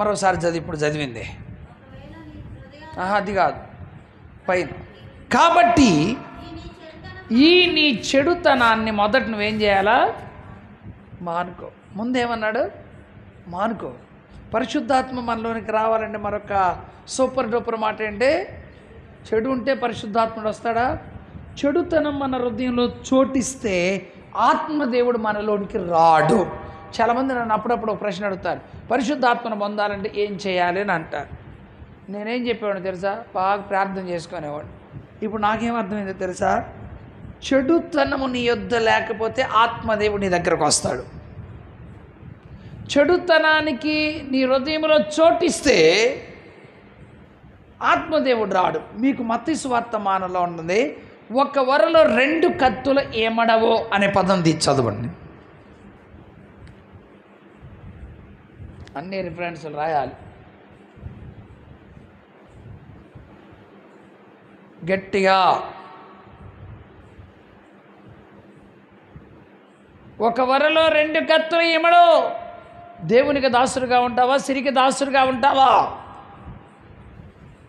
మరోసారి చదివి, ఇప్పుడు చదివింది అది కాదు పైన. కాబట్టి ఈ నీ చెడుతనాన్ని మొదట నువ్వేం చేయాలా? మానుకో. ముందేమన్నాడు? మానుకో. పరిశుద్ధాత్మ మనలోనికి రావాలంటే మరొక సూపర్ డూపర్ మాట ఏంటి? చెడు ఉంటే పరిశుద్ధాత్ముడు వస్తాడా? చెడుతనం మన హృదయంలో చోటిస్తే ఆత్మదేవుడు మనలోనికి రాడు. చాలామంది నన్ను అప్పుడప్పుడు ఒక ప్రశ్న అడుగుతారు, పరిశుద్ధాత్మను పొందాలంటే ఏం చేయాలి అని అంటారు. నేనేం చెప్పేవాడిని తెలుసా? బాగా ప్రార్థన చేసుకునేవాడు. ఇప్పుడు నాకేం అర్థమైందో తెలుసా? చెడుతనము నీ యొద్ద లేకపోతే ఆత్మదేవుడు నీ దగ్గరకు వస్తాడు. చెడుతనానికి నీ హృదయంలో చోటిస్తే ఆత్మదేవుడు రాడు. మీకు మత్తయి సువార్తమానంలో ఉన్నది, ఒక వరలో 2 కత్తులు ఏమడవో అనే పదం తీసి చదవండి. అన్ని రిఫరెన్స్లు రాయాలి గట్టిగా. ఒక వరలో 2 కత్తులు ఏమడో. దేవునికి దాసుడుగా ఉంటావా? సిరికి దాసుడుగా ఉంటావా?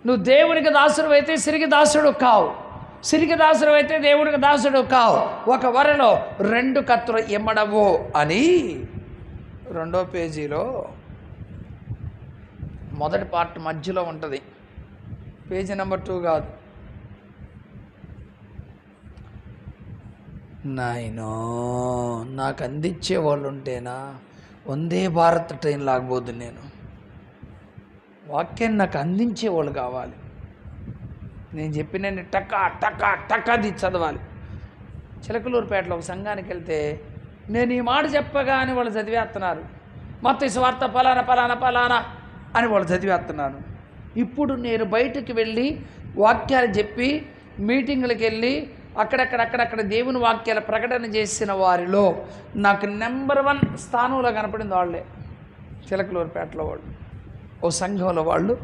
నువ్వు దేవునికి దాసుడు అయితే సిరికి దాసుడు కావు, సిరికి దాసుడు అయితే దేవుడికి దాసుడు కావు. ఒక వరలో 2 కత్తులు ఎమ్మడవు అని 2వ పేజీలో మొదటి పార్ట్ మధ్యలో ఉంటుంది. పేజీ నెంబర్ 2 కాదు. నాయనో, నాకు అందించే వాళ్ళు ఉంటేనా వందే భారత్ ట్రైన్ లాగబోద్దు. నేను వాక్యాన్ని నాకు అందించే వాళ్ళు కావాలి. నేను చెప్పిన టకా టకా టకాది చదవాలి. చిలకలూరుపేటలో ఒక సంఘానికి వెళ్తే నేను ఈ మాట చెప్పగా అని వాళ్ళు చదివేస్తున్నారు. మత్తయి సువార్త పలానా పలానా పలానా అని వాళ్ళు చదివేస్తున్నారు. ఇప్పుడు నేను బయటికి వెళ్ళి వాక్యాలు చెప్పి మీటింగులకు వెళ్ళి అక్కడక్కడ దేవుని వాక్యాల ప్రకటన చేసిన వారిలో నాకు నెంబర్ 1 స్థానంలో కనపడింది వాళ్ళే. చిలకలూరుపేటలో వాళ్ళు, ఓ సంఘంలో వాళ్ళు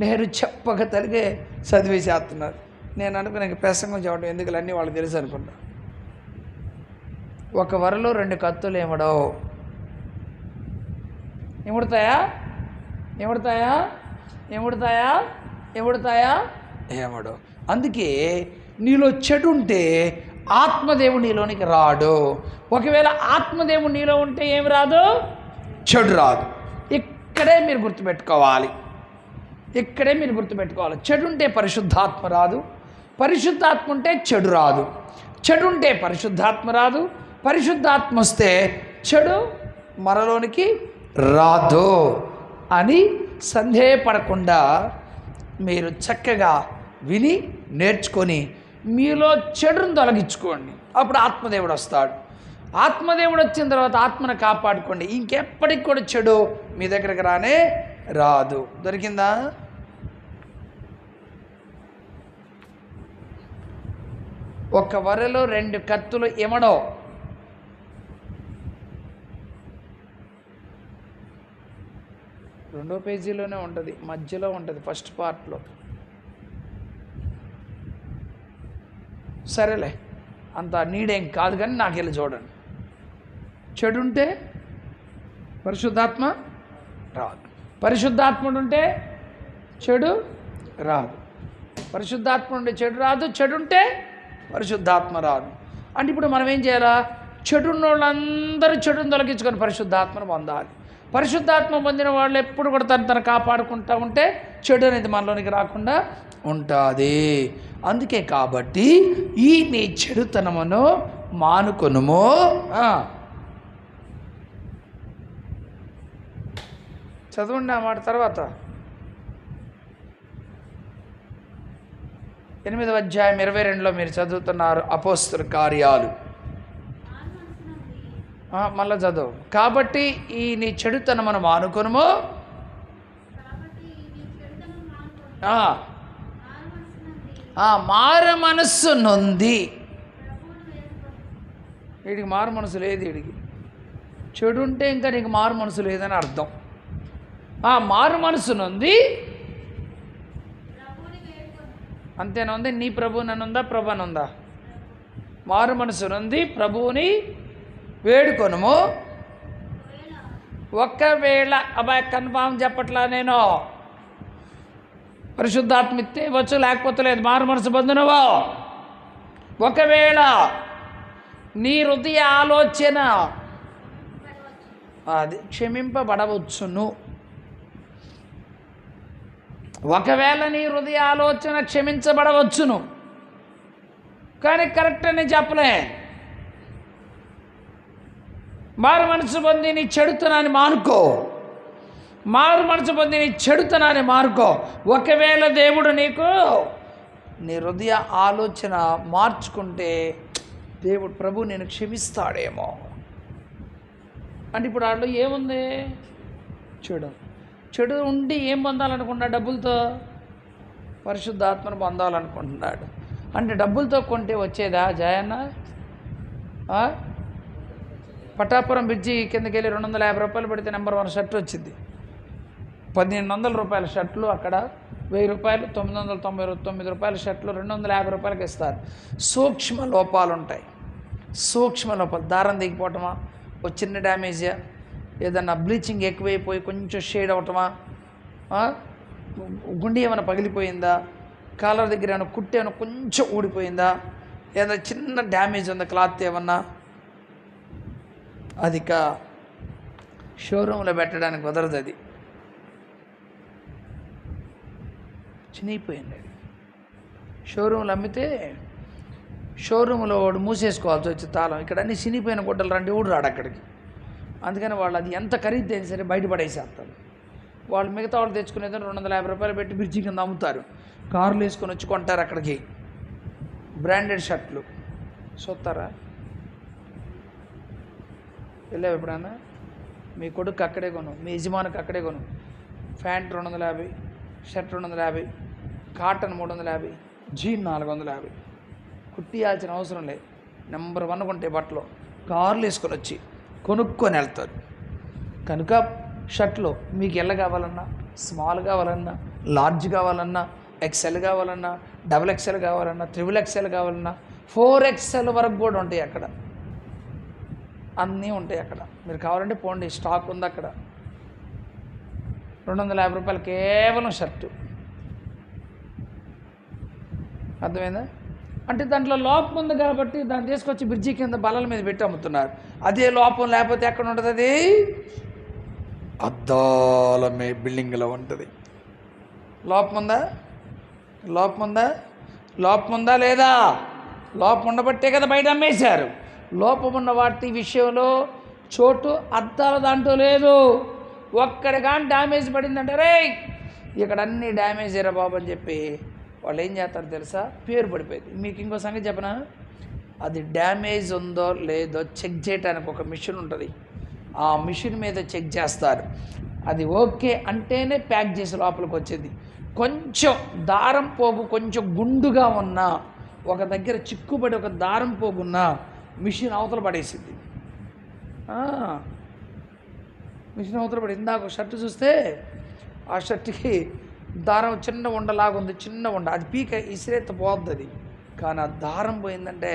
నేను చెప్పక తలిగే చదివేసేస్తున్నారు. నేను అనుకునే ప్రసంగం చెప్పడం ఎందుకు అన్నీ వాళ్ళకి తెలుసు అనుకున్నా. ఒక వరలో 2 కత్తులు ఏమడో. అందుకే నీలో చెడు ఉంటే ఆత్మదేవుడు నీలోనికి రాడు. ఒకవేళ ఆత్మదేవుడు నీలో ఉంటే ఏమి రాదు? చెడు రాదు. ఇక్కడే మీరు గుర్తుపెట్టుకోవాలి. చెడు ఉంటే పరిశుద్ధాత్మ రాదు, పరిశుద్ధాత్మ ఉంటే చెడు రాదు. చెడు ఉంటే పరిశుద్ధాత్మ రాదు, పరిశుద్ధాత్మ వస్తే చెడు మనలోనికి రాదు అని సందేహపడకుండా మీరు చక్కగా విని నేర్చుకొని మీలో చెడును తొలగించుకోండి. అప్పుడు ఆత్మదేవుడు వస్తాడు. ఆత్మదేవుడు వచ్చిన తర్వాత ఆత్మను కాపాడుకోండి. ఇంకెప్పటికి కూడా చెడు మీ దగ్గరకు రానే రాదు. దొరికిందా? ఒక వరలో 2 కత్తులు ఇమడో. రెండో పేజీలోనే ఉంటుంది, మధ్యలో ఉంటుంది, ఫస్ట్ పార్ట్లో. సరేలే, అంత నీడేం కాదు కానీ నాకు వెళ్ళి చూడండి. చెడు ఉంటే పరిశుద్ధాత్మ రాదు, పరిశుద్ధాత్ముడు ఉంటే చెడు రాదు. పరిశుద్ధాత్మ ఉంటే చెడు రాదు, చెడు ఉంటే పరిశుద్ధాత్మ రాదు. అంటే ఇప్పుడు మనం ఏం చేయాలా? చెడున్న వాళ్ళందరూ చెడును తొలగించుకొని పరిశుద్ధాత్మను పొందాలి. పరిశుద్ధాత్మ పొందిన వాళ్ళు ఎప్పుడు కూడా తను కాపాడుకుంటూ ఉంటే చెడు అనేది మనలోనికి రాకుండా ఉంటుంది. అందుకే కాబట్టి ఈ నీ చెడుతనమును మానుకొనుము. చదవండి ఆ మాట. తర్వాత 8వ అధ్యాయం 22లో మీరు చదువుతున్నారు అపోస్తల కార్యాలు. మళ్ళా చదువు. కాబట్టి ఈ నీ చెడుతనమును మానుకొనుము. మారు మనస్సు నొంది. వీడికి మారు మనసు లేదు. వీడికి చెడు ఉంటే ఇంకా నీకు మారు మనసు లేదని అర్థం. మారు మనసు నొంది అంతేనుంది. నీ ప్రభువు నన్నుందా, ప్రభు అనుందా? మారు మనసు నొంది ప్రభువుని వేడుకొనుము. ఒకవేళ అబ్బాయి కన్ఫామ్ చెప్పట్లా నేను, పరిశుద్ధాత్మ ఇస్తే వచ్చు, లేకపోతే లేదు. మారు మనసు పొందినవో ఒకవేళ నీ హృదయ ఆలోచన అది క్షమింపబడవచ్చును. ఒకవేళ నీ హృదయ ఆలోచన క్షమించబడవచ్చును, కానీ కరెక్ట్ అని చెప్పలే. మారు మనసు పొంది నీ చెడుతనాన్ని మానుకో. మారు మనసు పొంది నీ చెడుతనాన్ని మానుకో. ఒకవేళ దేవుడు నీకు నీ హృదయ ఆలోచన మార్చుకుంటే దేవుడు ప్రభు నేను క్షమిస్తాడేమో. అంటే ఇప్పుడు వాళ్ళు ఏముంది? చెడు ఉండి ఏం పొందాలనుకుంటున్నాడు? డబ్బులతో పరిశుద్ధాత్మను పొందాలనుకుంటున్నాడు. అంటే డబ్బులతో కొంటే వచ్చేదా జయన్న? పటాపురం బ్రిడ్జి కిందకి వెళ్ళి 250 రూపాయలు పెడితే నెంబర్ 1 షర్ట్ వచ్చింది. 1500 రూపాయల షర్ట్లు అక్కడ 1000 రూపాయలు, 999 రూపాయల షర్ట్లు 250 రూపాయలకి ఇస్తారు. సూక్ష్మ లోపాలు ఉంటాయి. సూక్ష్మ లోపాలు, దారం దిగిపోవటమా, ఒక చిన్న డ్యామేజా, ఏదన్నా బ్లీచింగ్ ఎక్కువైపోయి కొంచెం షేడ్ అవటమా, గుండె ఏమైనా పగిలిపోయిందా, కాలర్ దగ్గర ఏమైనా కుట్టి ఏమైనా కొంచెం ఊడిపోయిందా, ఏదైనా చిన్న డ్యామేజ్ ఉందా, క్లాత్ ఏమన్నా, అది షోరూంలో పెట్టడానికి కుదరదు. అది చినిగిపోయింది. షోరూమ్లో అమ్మితే షోరూంలో వాడు మూసేసుకోవాల్సి వచ్చి తాళం, ఇక్కడ అన్ని చినిగిపోయిన గుడ్డలు రండి ఊడు రాడు అక్కడికి. అందుకని వాళ్ళు అది ఎంత ఖరీదైనా సరే బయటపడేసేస్తారు. వాళ్ళు మిగతా వాళ్ళు తెచ్చుకునేది 250 రూపాయలు పెట్టి బ్రిడ్జి కింద అమ్ముతారు. కార్లు వేసుకొని వచ్చి కొంటారు అక్కడికి బ్రాండెడ్ షర్ట్లు. చూస్తారా? వెళ్ళావు ఎప్పుడన్నా? మీ కొడుకు అక్కడే కొను, మీ యజమానికి అక్కడే కొను. Pant 250, shirt 250, cotton 350, jean 450. కుట్టియాల్సిన అవసరం లేదు. నెంబర్ 1 కొంటే బట్టలు కార్లు వేసుకొని వచ్చి కొనుక్కొని వెళ్తారు. కనుక షర్ట్లో మీకు ఎల్ కావాలన్నా, స్మాల్ కావాలన్నా, లార్జ్ కావాలన్నా, XL కావాలన్నా, XXL కావాలన్నా, XXL కావాలన్నా, 4XL వరకు కూడా ఉంటాయి అక్కడ. అన్నీ ఉంటాయి అక్కడ. మీరు కావాలంటే పోండి, స్టాక్ ఉంది అక్కడ. 250 రూపాయలు కేవలం షర్టు. అర్థమైందా? అంటే దాంట్లో లోపం ఉంది కాబట్టి దాన్ని తీసుకొచ్చి బ్రిడ్జి కింద బల్లల మీద పెట్టి అమ్ముతున్నారు. అదే లోపం లేకపోతే ఎక్కడ ఉంటుంది? అది అద్దాల బిల్డింగ్లో ఉంటుంది. లోపం ఉందా? లోపం ఉందా? లోపం ఉందా లేదా? లోపం ఉండబట్టే కదా బయట అమ్మేశారు. లోపం ఉన్న వాటి విషయంలో చోటు అద్దాల దాంట్లో లేదు. ఒక్కడి కానీ డ్యామేజ్ పడిందంటే రే ఇక్కడ అన్నీ డ్యామేజ్ అయ్యారా బాబు అని చెప్పి వాళ్ళు ఏం చేస్తారు తెలుసా? పేరు పడిపోయింది. మీకు ఇంకో సంగతి చెప్పనా? అది డ్యామేజ్ ఉందో లేదో చెక్ చేయడానికి ఒక మిషన్ ఉంటుంది. ఆ మిషన్ మీద చెక్ చేస్తారు. అది ఓకే అంటేనే ప్యాక్ చేసి లోపలికి వచ్చేది. కొంచెం దారం పోగు కొంచెం గుండుగా ఉన్నా, ఒక దగ్గర చిక్కుబడి ఒక దారం పోగున్నా మిషన్ అవతల పడేసింది. మిషన్ అవతల పడి. ఇందాక షర్టు చూస్తే ఆ షర్టుకి దారం చిన్న ఉండలాగా ఉంది, చిన్న ఉండ. అది పీక ఇసిరేత పోద్ది అది. కానీ ఆ దారం పోయిందంటే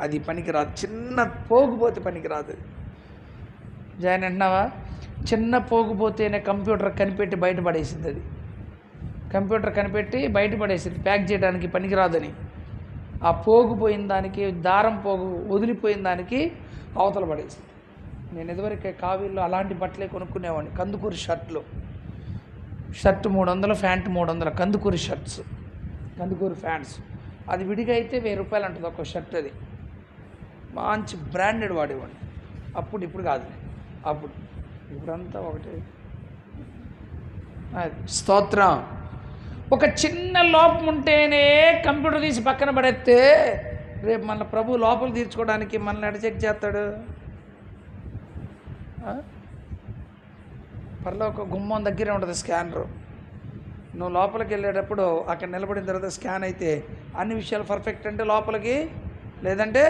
అది పనికిరాదు. చిన్న పోగుపోతే పనికిరాదు. జాయిన్ అంటున్నావా? చిన్న పోగుపోతేనే కంప్యూటర్ కనిపెట్టి బయటపడేసింది. అది కంప్యూటర్ కనిపెట్టి బయటపడేసింది ప్యాక్ చేయడానికి పనికిరాదని. ఆ పోగుపోయిన దానికి, దారం పోగు వదిలిపోయిన దానికి అవతల పడేసింది. నేను ఇదివరకు కావిల్లో అలాంటి బట్టలే కొనుక్కునేవాడిని. కందుకూరి షర్ట్లు, shirt 300, pant 300. Kandukuri shirts, Kandukuri pants. అది విడిగా అయితే 1000 రూపాయలు అంటుంది ఒక షర్ట్. అది మంచి బ్రాండెడ్ వాడేవాడిని అప్పుడు. ఇప్పుడు కాదు, అప్పుడు. ఇప్పుడంతా ఒకటి. స్తోత్రం. ఒక చిన్న లోపం ఉంటేనే కంప్యూటర్ తీసి పక్కన పడేస్తే రేపు మన ప్రభు లోపల తీర్చుకోవడానికి మనల్ని ఎడ చెక్ చేస్తాడు? పరలోక గుమ్మం దగ్గరే ఉంటుంది స్కానరు. నువ్వు లోపలికి వెళ్ళేటప్పుడు అక్కడ నిలబడిన తర్వాత స్కాన్ అయితే అన్ని విషయాలు పర్ఫెక్ట్ అంటే లోపలికి, లేదంటే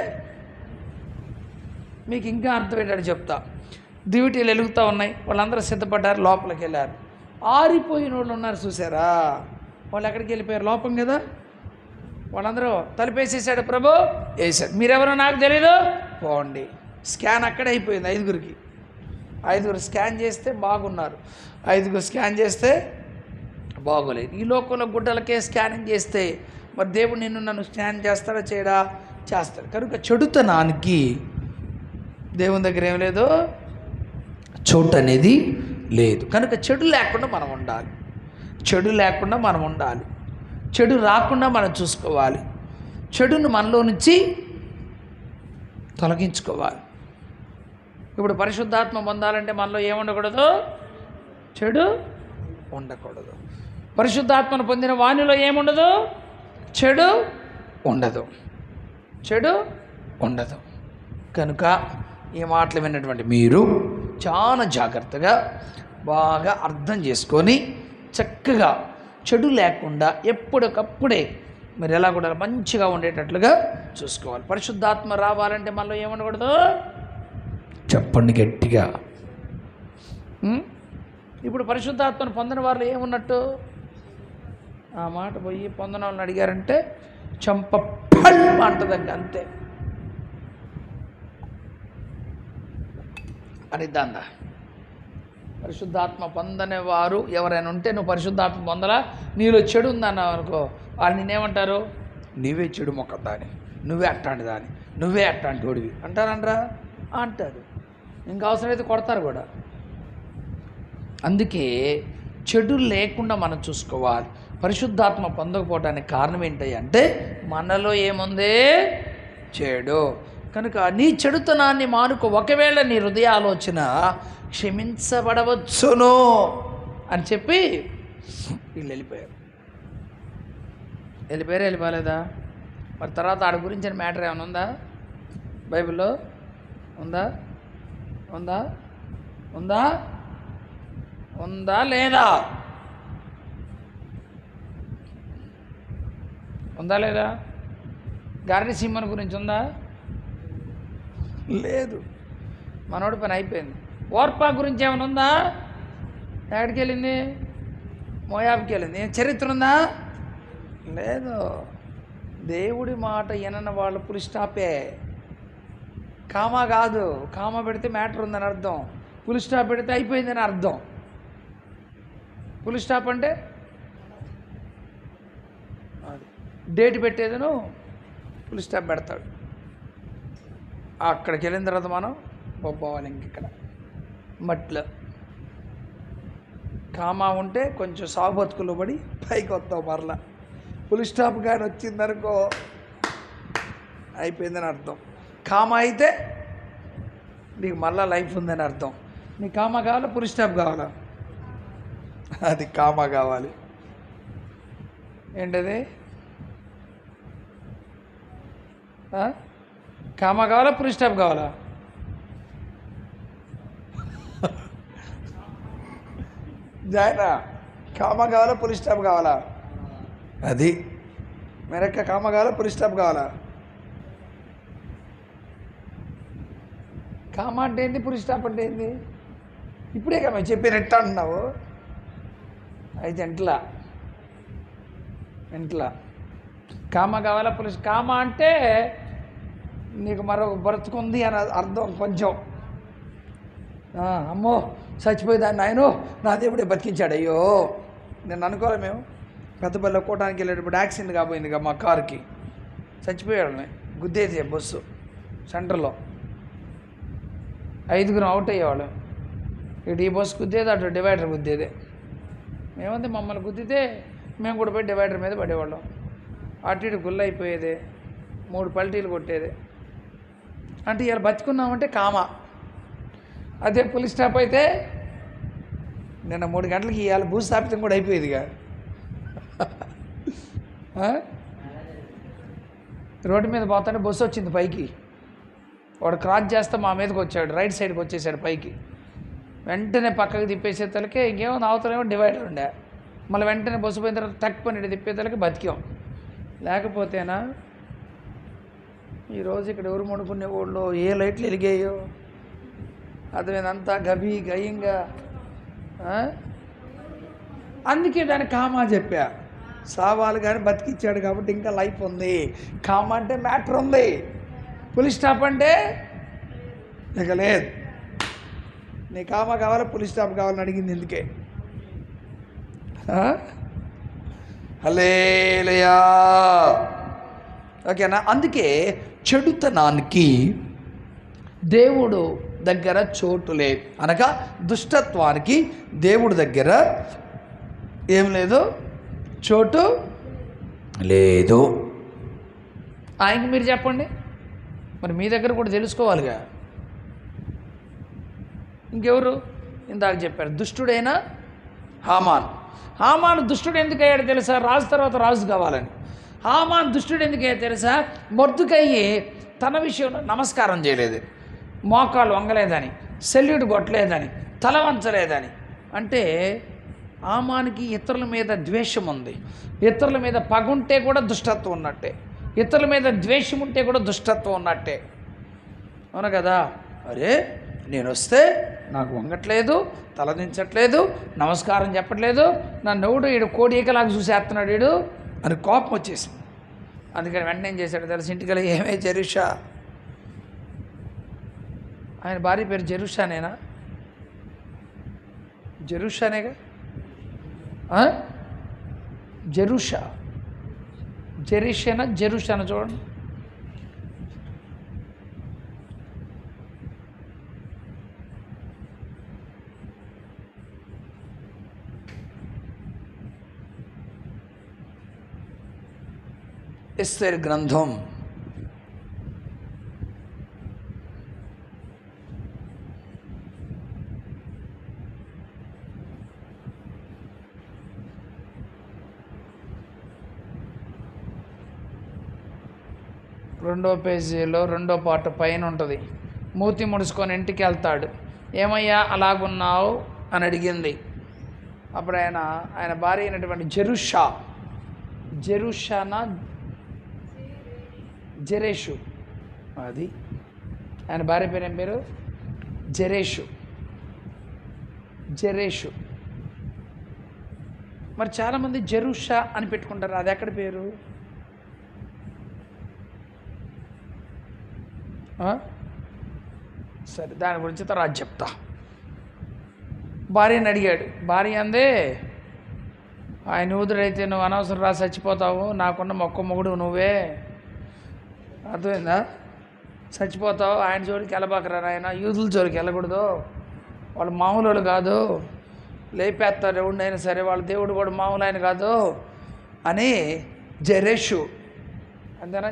మీకు ఇంకా అర్థమయ్యేటట్టు చెప్తా. డ్యూటీలు వెలుగుతూ ఉన్నాయి, వాళ్ళందరూ సిద్ధపడ్డారు, లోపలికి వెళ్ళారు. ఆరిపోయిన వాళ్ళు ఉన్నారు చూసారా? వాళ్ళు ఎక్కడికి వెళ్ళిపోయారు? లోపం కదా. వాళ్ళందరూ తలుపేసేసాడు ప్రభు, వేసాడు. మీరెవరో నాకు తెలీదు, పోండి. స్కాన్ అక్కడే అయిపోయింది. 5గురికి. 5గురు స్కాన్ చేస్తే బాగున్నారు, 5గురు స్కాన్ చేస్తే బాగోలేదు. ఈ లోకంలో గుడ్డలకే స్కానింగ్ చేస్తే మరి దేవుడు నన్ను స్కాన్ చేస్తాడా? చేయడా? చేస్తాడు. కనుక చెడుతనానికి దేవుని దగ్గర ఏం లేదు, చోటు అనేది లేదు. కనుక చెడు లేకుండా మనం ఉండాలి. చెడు లేకుండా మనం ఉండాలి. చెడు రాకుండా మనం చూసుకోవాలి. చెడును మనలో నుంచి తొలగించుకోవాలి. ఇప్పుడు పరిశుద్ధాత్మ పొందాలంటే మనలో ఏముండకూడదు? చెడు ఉండకూడదు. పరిశుద్ధాత్మను పొందిన వానిలో ఏముండదు? చెడు ఉండదు. చెడు ఉండదు. కనుక ఈ మాటలు విన్నటువంటి మీరు చాలా జాగ్రత్తగా బాగా అర్థం చేసుకొని చక్కగా చెడు లేకుండా ఎప్పటికప్పుడే మీరు ఎలా కూడా మంచిగా ఉండేటట్లుగా చూసుకోవాలి. పరిశుద్ధాత్మ రావాలంటే మనలో ఏముండకూడదు? చెప్పండి గట్టిగా. ఇప్పుడు పరిశుద్ధాత్మను పొందిన వారిలో ఏమున్నట్టు? ఆ మాట పోయి పొందిన వాళ్ళని అడిగారంటే చంప అంటదండి, అంతే. అనిద్దాందా? పరిశుద్ధాత్మ పొందనే వారు ఎవరైనా ఉంటే, నువ్వు పరిశుద్ధాత్మ పొందలా, నీలో చెడు ఉందన్నావు అనుకో, వాళ్ళు నేనేమంటారు? నీవే చెడు మొక్కదాని, నువ్వే అట్టాంటి దాని, నువ్వే అట్టాంటి ఓడివి అంటారంటరా? అంటారు. ఇంకా అవసరమైతే కొడతారు కూడా. అందుకే చెడు లేకుండా మనం చూసుకోవాలి. పరిశుద్ధాత్మ పొందకపోవడానికి కారణం ఏంటి అంటే మనలో ఏముంది? చెడు. కనుక నీ చెడుతనాన్ని మానుకో, ఒకవేళ నీ హృదయ ఆలోచన క్షమించబడవచ్చును అని చెప్పి వీళ్ళు వెళ్ళిపోయారు. వెళ్ళిపోలేదా? మరి తర్వాత ఆడ గురించిన మ్యాటర్ ఏమైనా ఉందా బైబిల్లో? ఉందా ఉందా ఉందా ఉందా లేదా? ఉందా లేదా? గారడి సింహన్ గురించి ఉందా? లేదు. మనోడి పని అయిపోయింది. ఓర్పా గురించి ఏమైనా ఉందా? ఎక్కడికి వెళ్ళింది? మోయాబ్కి వెళ్ళింది. చరిత్ర ఉందా? లేదు. దేవుడి మాట వినని వాళ్ళు పులి స్టాపే. కామా కాదు. కామా పెడితే మ్యాటర్ ఉందని అర్థం, పులి స్టాప్ పెడితే అయిపోయిందని అర్థం. పులి స్టాప్ అంటే డేట్ పెట్టేదను పులి స్టాప్ పెడతాడు. అక్కడికి వెళ్ళిన తర్వాత మనం పోవాలి. ఇంకెక్కడ మట్లో కామా ఉంటే కొంచెం సాగు బతుకులు పడి పైకి వస్తావు. మరలా పులి స్టాప్ కానీ వచ్చిందనుకో అయిపోయిందని అర్థం. కామా అయితే నీకు మళ్ళా లైఫ్ ఉందని అర్థం. నీకు కామా కావాలా, పులి స్టాప్ కావాలా? అది కామా కావాలి. ఏంటది? కామా కావాలా, పులి స్టాప్ కావాలా? జాయినా కామా కావాలా, పులి స్టాప్ కావాలా? అది మెరక్క కామా కావాలా, పులి స్టాప్ కావాలా? కామా అంటే ఏంది, పులి స్టాప్ అంటే ఏంది? ఇప్పుడే కదా చెప్పినట్టు అంటున్నావు. అయితే ఇంట్లో కామా కావాలా, పులి కామా అంటే నీకు మరొక బ్రతుకుంది అని అర్థం. కొంచెం అమ్మో చచ్చిపోయేదాన్ని ఆయన నా దేవుడే బతికించాడు. అయ్యో నేను అనుకోలే. మేము పెద్దపల్లి కోటానికి వెళ్ళేటప్పుడు యాక్సిడెంట్ కాబోయింది కదా మా కారుకి. చచ్చిపోయాడు. గుద్దేది బస్సు సెంటర్లో. 5 అవుట్ అయ్యేవాళ్ళు. ఇటు ఈ బస్సు గుద్దేది, అటు డివైడర్ గుద్దేదే. మేమంతే మమ్మల్ని గుద్దితే మేము కూడా పోయి డివైడర్ మీద పడేవాళ్ళం. అటు ఇటు గుల్ల అయిపోయేది, 3 పల్టీలు కొట్టేది. అంటే ఇలా బతుకున్నామంటే కామా. అదే పులి స్టాప్ అయితే నిన్న 3 గంటలకి ఇవాళ భూస్థాపితం కూడా అయిపోయేదిగా. రోడ్డు మీద పోతానే బస్సు వచ్చింది పైకి. వాడు క్రాస్ చేస్తే మా మీదకి వచ్చాడు, రైట్ సైడ్కి వచ్చేసాడు పైకి. వెంటనే పక్కకి తిప్పేసేతలకే ఇంకేమో అవతలేమో డివైడర్ ఉండే. మళ్ళీ వెంటనే బస్సు పోయిన తర్వాత టక్ పని తిప్పేతలకి బతికాం. లేకపోతేనా ఈరోజు ఇక్కడ ఎవరు మడుకునే వాళ్ళు, ఏ లైట్లు వెలిగాయో అదేనంతా గబీ గయంగా. అందుకే దాన్ని కామా చెప్పా. సావాలు కానీ బతికిచ్చాడు కాబట్టి ఇంకా లైఫ్ ఉంది. కామా అంటే మ్యాటర్ ఉంది. పులి స్టాప్ అంటే ఇక లేదు. నీ కామా కావాలా, పులి స్టాప్ కావాలని అడిగింది ఎందుకే. హల్లెలూయా. ఓకేనా? అందుకే చెడుతనానికి దేవుడు దగ్గర చోటు లేదు. అనగా దుష్టత్వానికి దేవుడి దగ్గర ఏం లేదు, చోటు లేదు. ఆయనకి మీరు చెప్పండి. మరి మీ దగ్గర కూడా తెలుసుకోవాలిగా. ఇంకెవరు ఇందాక చెప్పారు, దుష్టుడైన హామాను దుష్టుడు ఎందుకు అయ్యాడు తెలుసా? రాజు తర్వాత రాజు కావాలని. హామాను దుష్టుడు ఎందుకు అయ్యాడు తెలుసా? మొర్దుకయ్యి తన విషయంలో నమస్కారం చేయలేదు, మోకాలు వంగలేదని, సెల్యూట్ కొట్టలేదని, తల వంచలేదని. అంటే హామానికి ఇతరుల మీద ద్వేషం ఉంది. ఇతరుల మీద పగుంటే కూడా దుష్టత్వం ఉన్నట్టే, ఇతరుల మీద ద్వేషం ఉంటే కూడా దుష్టత్వం ఉన్నట్టే. అవును కదా? అరే నేను వస్తే నాకు వంగట్లేదు, తలదించట్లేదు, నమస్కారం చెప్పట్లేదు, నన్ను ఎవడు ఈడు కోడి ఈకలాగా చూసేస్తున్నాడు ఈడు అని కోపం వచ్చేసింది. అందుకని వెంటనే ఏం చేశాడు తెలుసు? ఇంటికి ఏమే జెరుషా, ఆయన భార్య పేరు జెరుషానేనా? జెరుషానేగా. జెరుషా, జెరిషానా, జెరుషానా చూడండి. ఎస్తేరు గ్రంథం 2వ పేజీలో 2వ పాట పైన ఉంటుంది. మూతి ముడుచుకొని ఇంటికి వెళ్తాడు. ఏమయ్యా అలాగున్నావు అని అడిగింది. అప్పుడు ఆయన భార్య అయినటువంటి జెరుషానా జెరేషు, అది ఆయన భార్య పేరు ఏం పేరు? జెరేషు. మరి చాలామంది జెరుషా అని పెట్టుకుంటారు, అది ఎక్కడ పేరు? సరే, దాని గురించి తర్వాత చెప్తా. భార్యని అడిగాడు. భార్య అందే, ఆయన ఊదుడైతే నువ్వు అనవసరం రా చచ్చిపోతావు, నాకున్న మొగుడు నువ్వే, అర్థమైందా? చచ్చిపోతావు, ఆయన జోలికి వెళ్ళబాకరా నాయన, యూదుల జోలికి వెళ్ళకూడదు, వాళ్ళు మామూలు కాదు, లేపేస్తారు ఎవడినైనా సరే, వాళ్ళ దేవుడు కూడా మామూలు ఆయన కాదు అని జెరేషు, అంతేనా?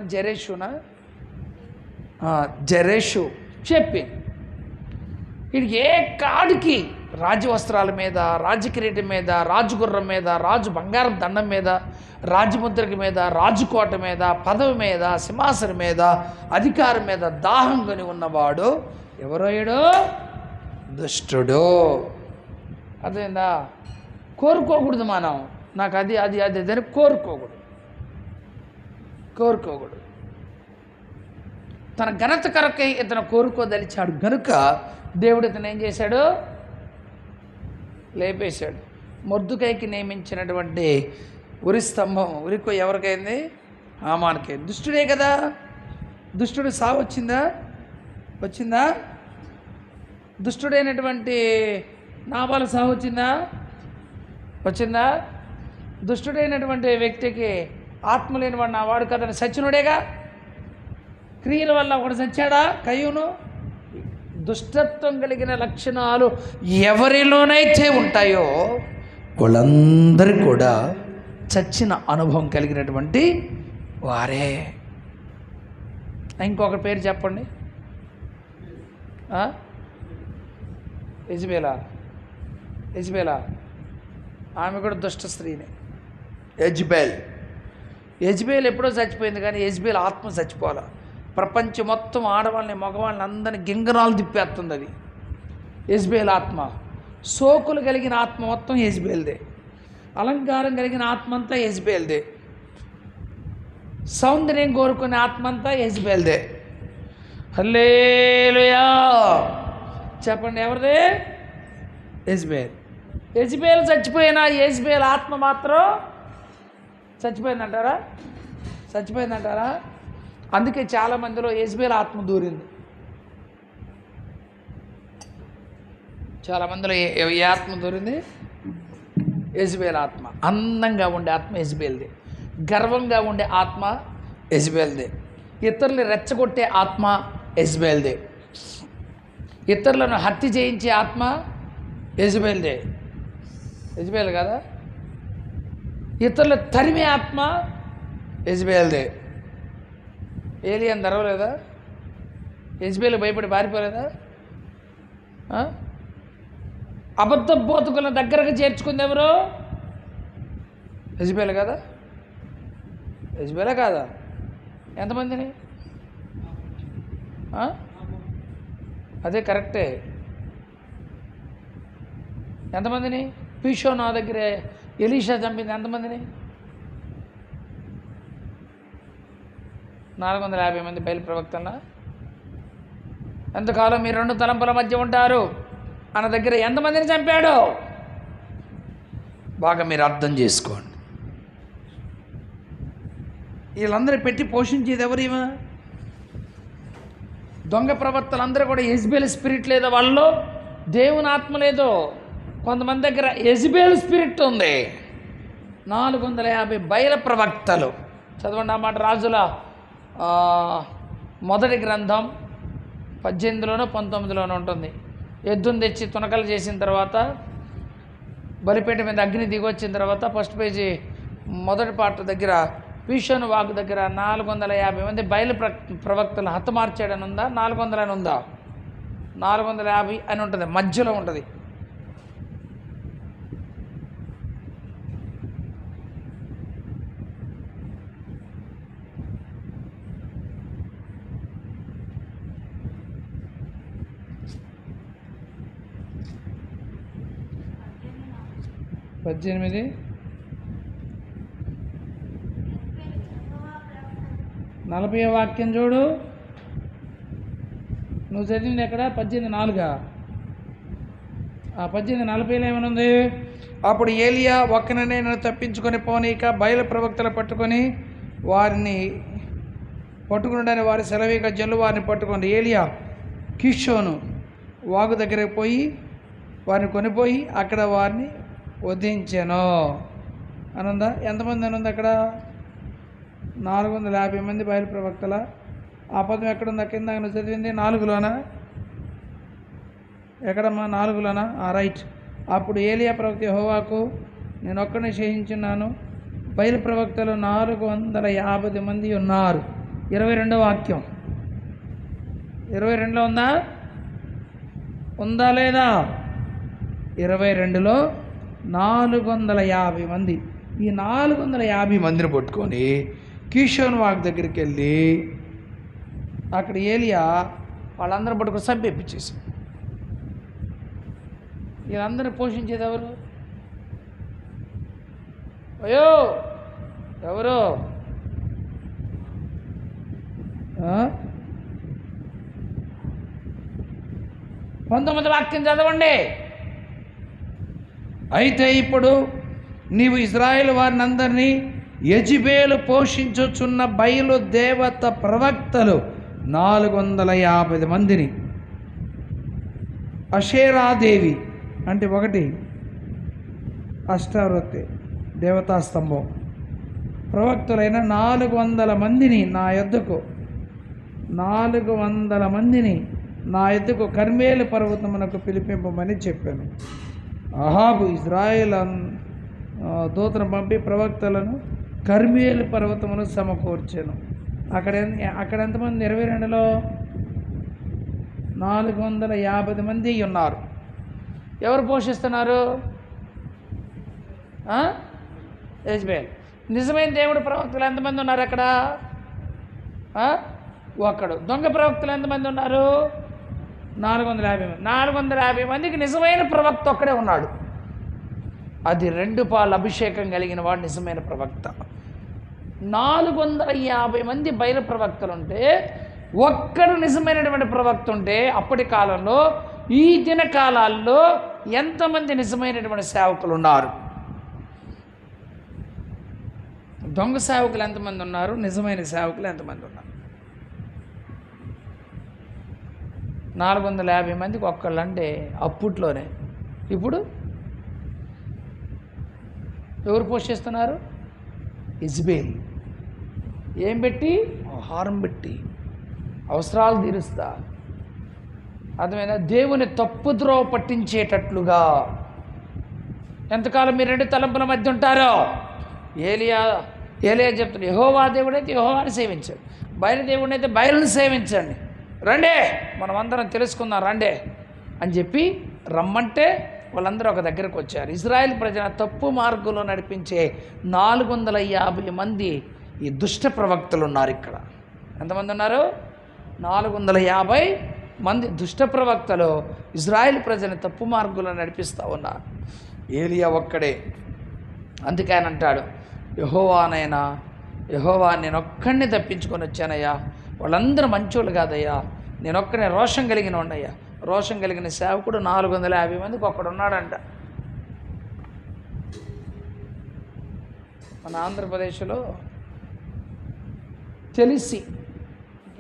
జెరేషు చెప్పి వీడికి ఏ కాడికి రాజవస్త్రాల మీద, రాజకిరీటం మీద, రాజుగుర్రం మీద, రాజు బంగారం దండం మీద, రాజముద్రక మీద, రాజుకోట మీద, పదవి మీద, సింహాసనం మీద, అధికారం మీద దాహం కొని ఉన్నవాడు ఎవరోయడు? దుష్టుడు. అదేందా? కోరుకోకూడదు మనం, నాకు అది అది అది అని కోరుకోకూడదు. తన ఘనత కొరకై ఇతను కోరుకోదలిచాడు గనుక దేవుడు ఇతను ఏం చేశాడు? లేపేశాడు. మొర్దుకైకి నియమించినటువంటి ఉరి స్తంభం ఉరికో ఎవరికైంది? హామానుకైంది. దుష్టుడే కదా. దుష్టుడు సావు వచ్చిందా? దుష్టుడైనటువంటి నాబాలు సావు వచ్చిందా? దుష్టుడైనటువంటి వ్యక్తికి ఆత్మ లేనివాడు నా వాడు కదని సచ్చినుడేగా. క్రియల వల్ల ఒకడు చచ్చాడా? కయ్యూను. దుష్టత్వం కలిగిన లక్షణాలు ఎవరిలోనైతే ఉంటాయో వాళ్ళందరూ కూడా చచ్చిన అనుభవం కలిగినటువంటి వారే. ఇంకొక పేరు చెప్పండి. యెజబెలా ఆమె కూడా దుష్ట స్త్రీనే. యెజబెల్ ఎప్పుడో చచ్చిపోయింది, కానీ యెజబెల్ ఆత్మ చచ్చిపోవాలా. ప్రపంచం మొత్తం ఆడవాళ్ళని మగవాళ్ళని అందరినీ గింగరాలు తిప్పేస్తుంది అది యెజబెల్ ఆత్మ. సోకులు కలిగిన ఆత్మ మొత్తం యెజబెల్దే. అలంకారం కలిగిన ఆత్మ అంతా యెజబెల్దే. సౌందర్యం కోరుకునే ఆత్మ అంతా యెజబెల్దే. హల్లెలూయా చెప్పండి, ఎవరిదే? యెజబెల్ చచ్చిపోయినా యెజబెల్ ఆత్మ మాత్రం చచ్చిపోయిందంటారా? అందుకే చాలామందిలో యెజబెల్ ఆత్మ దూరింది. చాలామందిలో ఏ ఆత్మ దూరింది? యెజబెల్ ఆత్మ. అందంగా ఉండే ఆత్మ యెజబెల్దే. గర్వంగా ఉండే ఆత్మ యెజబెల్దే. ఇతరులు రెచ్చగొట్టే ఆత్మ యెజబెల్దే. ఇతరులను హత్య చేయించే ఆత్మ యెజబెల్దే. యెజబెల్ కదా. ఇతరులు తరిమే ఆత్మ యెజబెల్దే. ఏలియన్ ధరవలేదా? యెజబెల్ భయపడి పారిపోలేదా? అబద్ధ బోధకుల దగ్గరకు చేర్చుకుంది ఎవరు? యెజబెల్ కదా. యెజబెలే కాదా? ఎంతమందిని? అదే కరెక్టే. ఎంతమందిని? పీషో నా దగ్గర ఎలీషా చంపింది ఎంతమందిని? 450 మంది బయలు ప్రవక్తల. ఎంతకాలం మీరు 2 తలంపుల మధ్య ఉంటారు అన్న దగ్గర ఎంతమందిని చంపాడు? బాగా మీరు అర్థం చేసుకోండి. వీళ్ళందరూ పెట్టి పోషించేది ఎవరేమో? దొంగ ప్రవర్తలందరూ కూడా యెజబెల్ స్పిరిట్ లేదో, వాళ్ళు దేవుని ఆత్మ లేదో. కొంతమంది దగ్గర యెజబెల్ స్పిరిట్ ఉంది. 450 బయల ప్రవక్తలు. చదవండి ఆ మాట. రాజుల 1 గ్రంథం 18లోనో 19లోనో ఉంటుంది. ఎద్దును తెచ్చి తునకలు చేసిన తర్వాత, బలిపేట మీద అగ్ని దిగొచ్చిన తర్వాత, ఫస్ట్ పేజీ 1వ పార్ట్ దగ్గర కీషోను వాగు దగ్గర 450 మంది బయలు ప్రవక్తలు హతమార్చాడని ఉందా? 400 అని ఉందా? 450 అని ఉంటుంది, మధ్యలో ఉంటుంది. పద్దెనిమిది 40వ వాక్యం చూడు. నువ్వు చదివింది ఎక్కడ? 18:4. ఆ 18:40లో ఏమనుంది? అప్పుడు ఏలియా ఒక్కననే నన్ను తప్పించుకొని పోనీక బయలు ప్రవక్తలు పట్టుకొని వారిని పట్టుకుని వారి సెలవీక జల్లు వారిని పట్టుకోండి. ఏలియా కీషోను వాగు దగ్గరికి పోయి వారిని కొనిపోయి అక్కడ వారిని వధించాను అనుందా? ఎంతమంది అనుంది అక్కడ? 450 మంది బయలు ప్రవక్తల. ఆ పదం ఎక్కడుంది? కింద నువ్వు చదివింది 4లోనా? ఎక్కడమ్మా? 4లోనా? రైట్. అప్పుడు ఏలియా ప్రవక్త యెహోవాకు, నేను ఒక్కడిని చేయించున్నాను, బయలు ప్రవక్తలు 450 మంది ఉన్నారు. 22వ వాక్యం 22లో ఉందా? ఉందా లేదా? 22లో 450 మంది. ఈ 450 మందిని పట్టుకొని కీషోను వాగు దగ్గరికి వెళ్ళి అక్కడ ఏలియా వాళ్ళందరూ పట్టుకొని చంపేపించేసి, వీళ్ళందరినీ పోషించేది ఎవరు? అయ్యో ఎవరు? 19వ వాక్యం చదవండి. అయితే ఇప్పుడు నీవు ఇజ్రాయేల్ వారిని అందరినీ యెజెబెలు పోషించుచున్న బయలు దేవత ప్రవక్తలు 450 మందిని, అషేరాదేవి అంటే ఒకటి అష్టావృత్తి దేవతాస్తంభం ప్రవక్తులైన 400 మందిని నా యొద్దకు 400 మందిని నా యొద్దకు కర్మేలు పర్వతమునకు పిలిపింపమని చెప్పాను. అహాబు ఇజ్రాయేల్ దూతను పంపి ప్రవక్తలను కర్మేలు పర్వతమును సమకూర్చాను. అక్కడ ఎంతమంది? 22లో 450 మంది ఉన్నారు. ఎవరు పోషిస్తున్నారు? యెజెబెల్. నిజమైన దేవుడు ప్రవక్తలు ఎంతమంది ఉన్నారు అక్కడ? ఒక్కడు. దొంగ ప్రవక్తలు ఎంతమంది ఉన్నారు? 450 మంది. 450 మందికి నిజమైన ప్రవక్త ఒక్కడే ఉన్నాడు. అది 2 పాలు అభిషేకం కలిగిన వాడు నిజమైన ప్రవక్త. 450 మంది బయలు ప్రవక్తలు ఉంటే ఒక్కడు నిజమైనటువంటి ప్రవక్త ఉంటే అప్పటి కాలంలో, ఈ దిన కాలాల్లో ఎంతమంది నిజమైనటువంటి సేవకులు ఉన్నారు? దొంగ సేవకులు ఎంతమంది ఉన్నారు? నిజమైన సేవకులు ఎంతమంది ఉన్నారు? 450 మందికి ఒక్కళ్ళు అంటే అప్పట్లోనే. ఇప్పుడు ఎవరు పోషిస్తున్నారు? యెజెబెల్. ఏం పెట్టి? ఆహారం పెట్టి, అవసరాలు తీరుస్తా. అర్థమైనా? దేవుని తప్పుద్రోవ పట్టించేటట్లుగా. ఎంతకాలం మీరు 2 తలంపుల మధ్య ఉంటారో? ఏలియా చెప్తాడు, యెహోవా దేవుడైతే యెహోవాని సేవించండి, బయలుదేవుడిని అయితే బయలుని సేవించండి, రండే మనం అందరం తెలుసుకుందాం రండే అని చెప్పి రమ్మంటే వాళ్ళందరూ ఒక దగ్గరకు వచ్చారు. ఇజ్రాయెల్ ప్రజల తప్పు మార్గంలో నడిపించే 450 మంది ఈ దుష్ట ప్రవక్తలు ఉన్నారు ఇక్కడ. ఎంతమంది ఉన్నారు? 450 మంది దుష్ట ప్రవక్తలు ఇజ్రాయెల్ ప్రజలను తప్పు మార్గంలో నడిపిస్తూ ఉన్నారు. ఏలియా ఒక్కడే. అందుకే ఆయన అంటాడు, యెహోవా నేను ఒక్కడిని తప్పించుకొని వచ్చానయ్యా, వాళ్ళందరూ మంచోళ్ళు కాదయ్యా, నేను ఒక్కడే రోషం కలిగిన ఉండయ్యా. రోషం కలిగిన సేవకుడు 450 మందికి ఒక్కడున్నాడంట. మన ఆంధ్రప్రదేశ్లో తెలిసి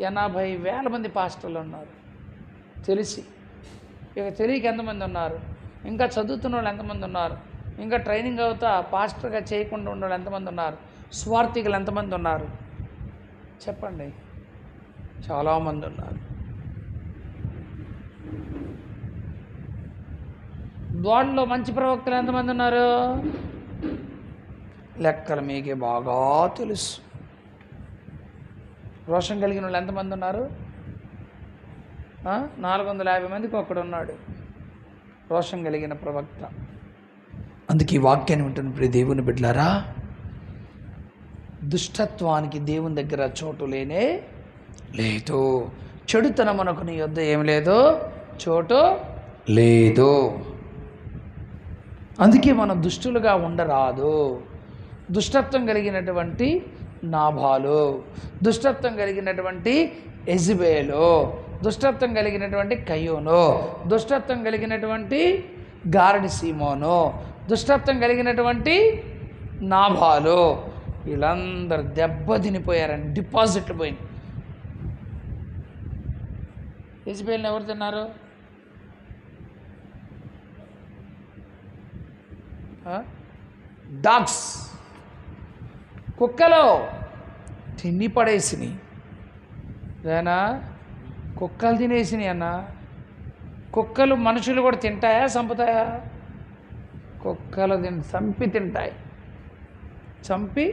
80,000 మంది పాస్టర్లు ఉన్నారు. తెలిసి ఇక తెలియక ఎంతమంది ఉన్నారు? ఇంకా చదువుతున్న వాళ్ళు ఎంతమంది ఉన్నారు? ఇంకా ట్రైనింగ్ అవుతా పాస్టర్గా చేయకుండా ఉన్న వాళ్ళు ఎంతమంది ఉన్నారు? స్వార్థికులు ఎంతమంది ఉన్నారు? చెప్పండి. చాలామంది ఉన్నారు. ద్వాడలో మంచి ప్రవక్తలు ఎంతమంది ఉన్నారు? లెక్కలు మీకే బాగా తెలుసు. రోషం కలిగిన వాళ్ళు ఎంతమంది ఉన్నారు? 450 మందికి ఒక్కడు ఉన్నాడు రోషం కలిగిన ప్రవక్త. అందుకే ఈ వాక్యాన్ని వింటున్న ప్రియ దేవుని బిడ్డలారా, దుష్టత్వానికి దేవుని దగ్గర చోటు లేనే లేదు. చెడుతనమునకు నీ యొద్ద ఏం లేదు, చోటు లేదు. అందుకే మనం దుష్టులుగా ఉండరాదు. దుష్టత్వం కలిగినటువంటి నాబాలు, దుష్టత్వం కలిగినటువంటి యెజబెలు, దుష్టత్వం కలిగినటువంటి కయ్యూను, దుష్టత్వం కలిగినటువంటి గారడి సీమోను, దుష్టత్వం కలిగినటువంటి నాబాలు, వీళ్ళందరూ దెబ్బతినిపోయారని, డిపాజిట్లు పోయింది. యెజబెల్ని ఎవరు తిన్నారు? డాగ్స్, కుక్కలు తిని పడేసినాయి. ఏనా కుక్కలు తినేసినాయి అన్న. కుక్కలు మనుషులు కూడా తింటాయా, చంపుతాయా? కుక్కలు చంపి తింటాయి. చంపి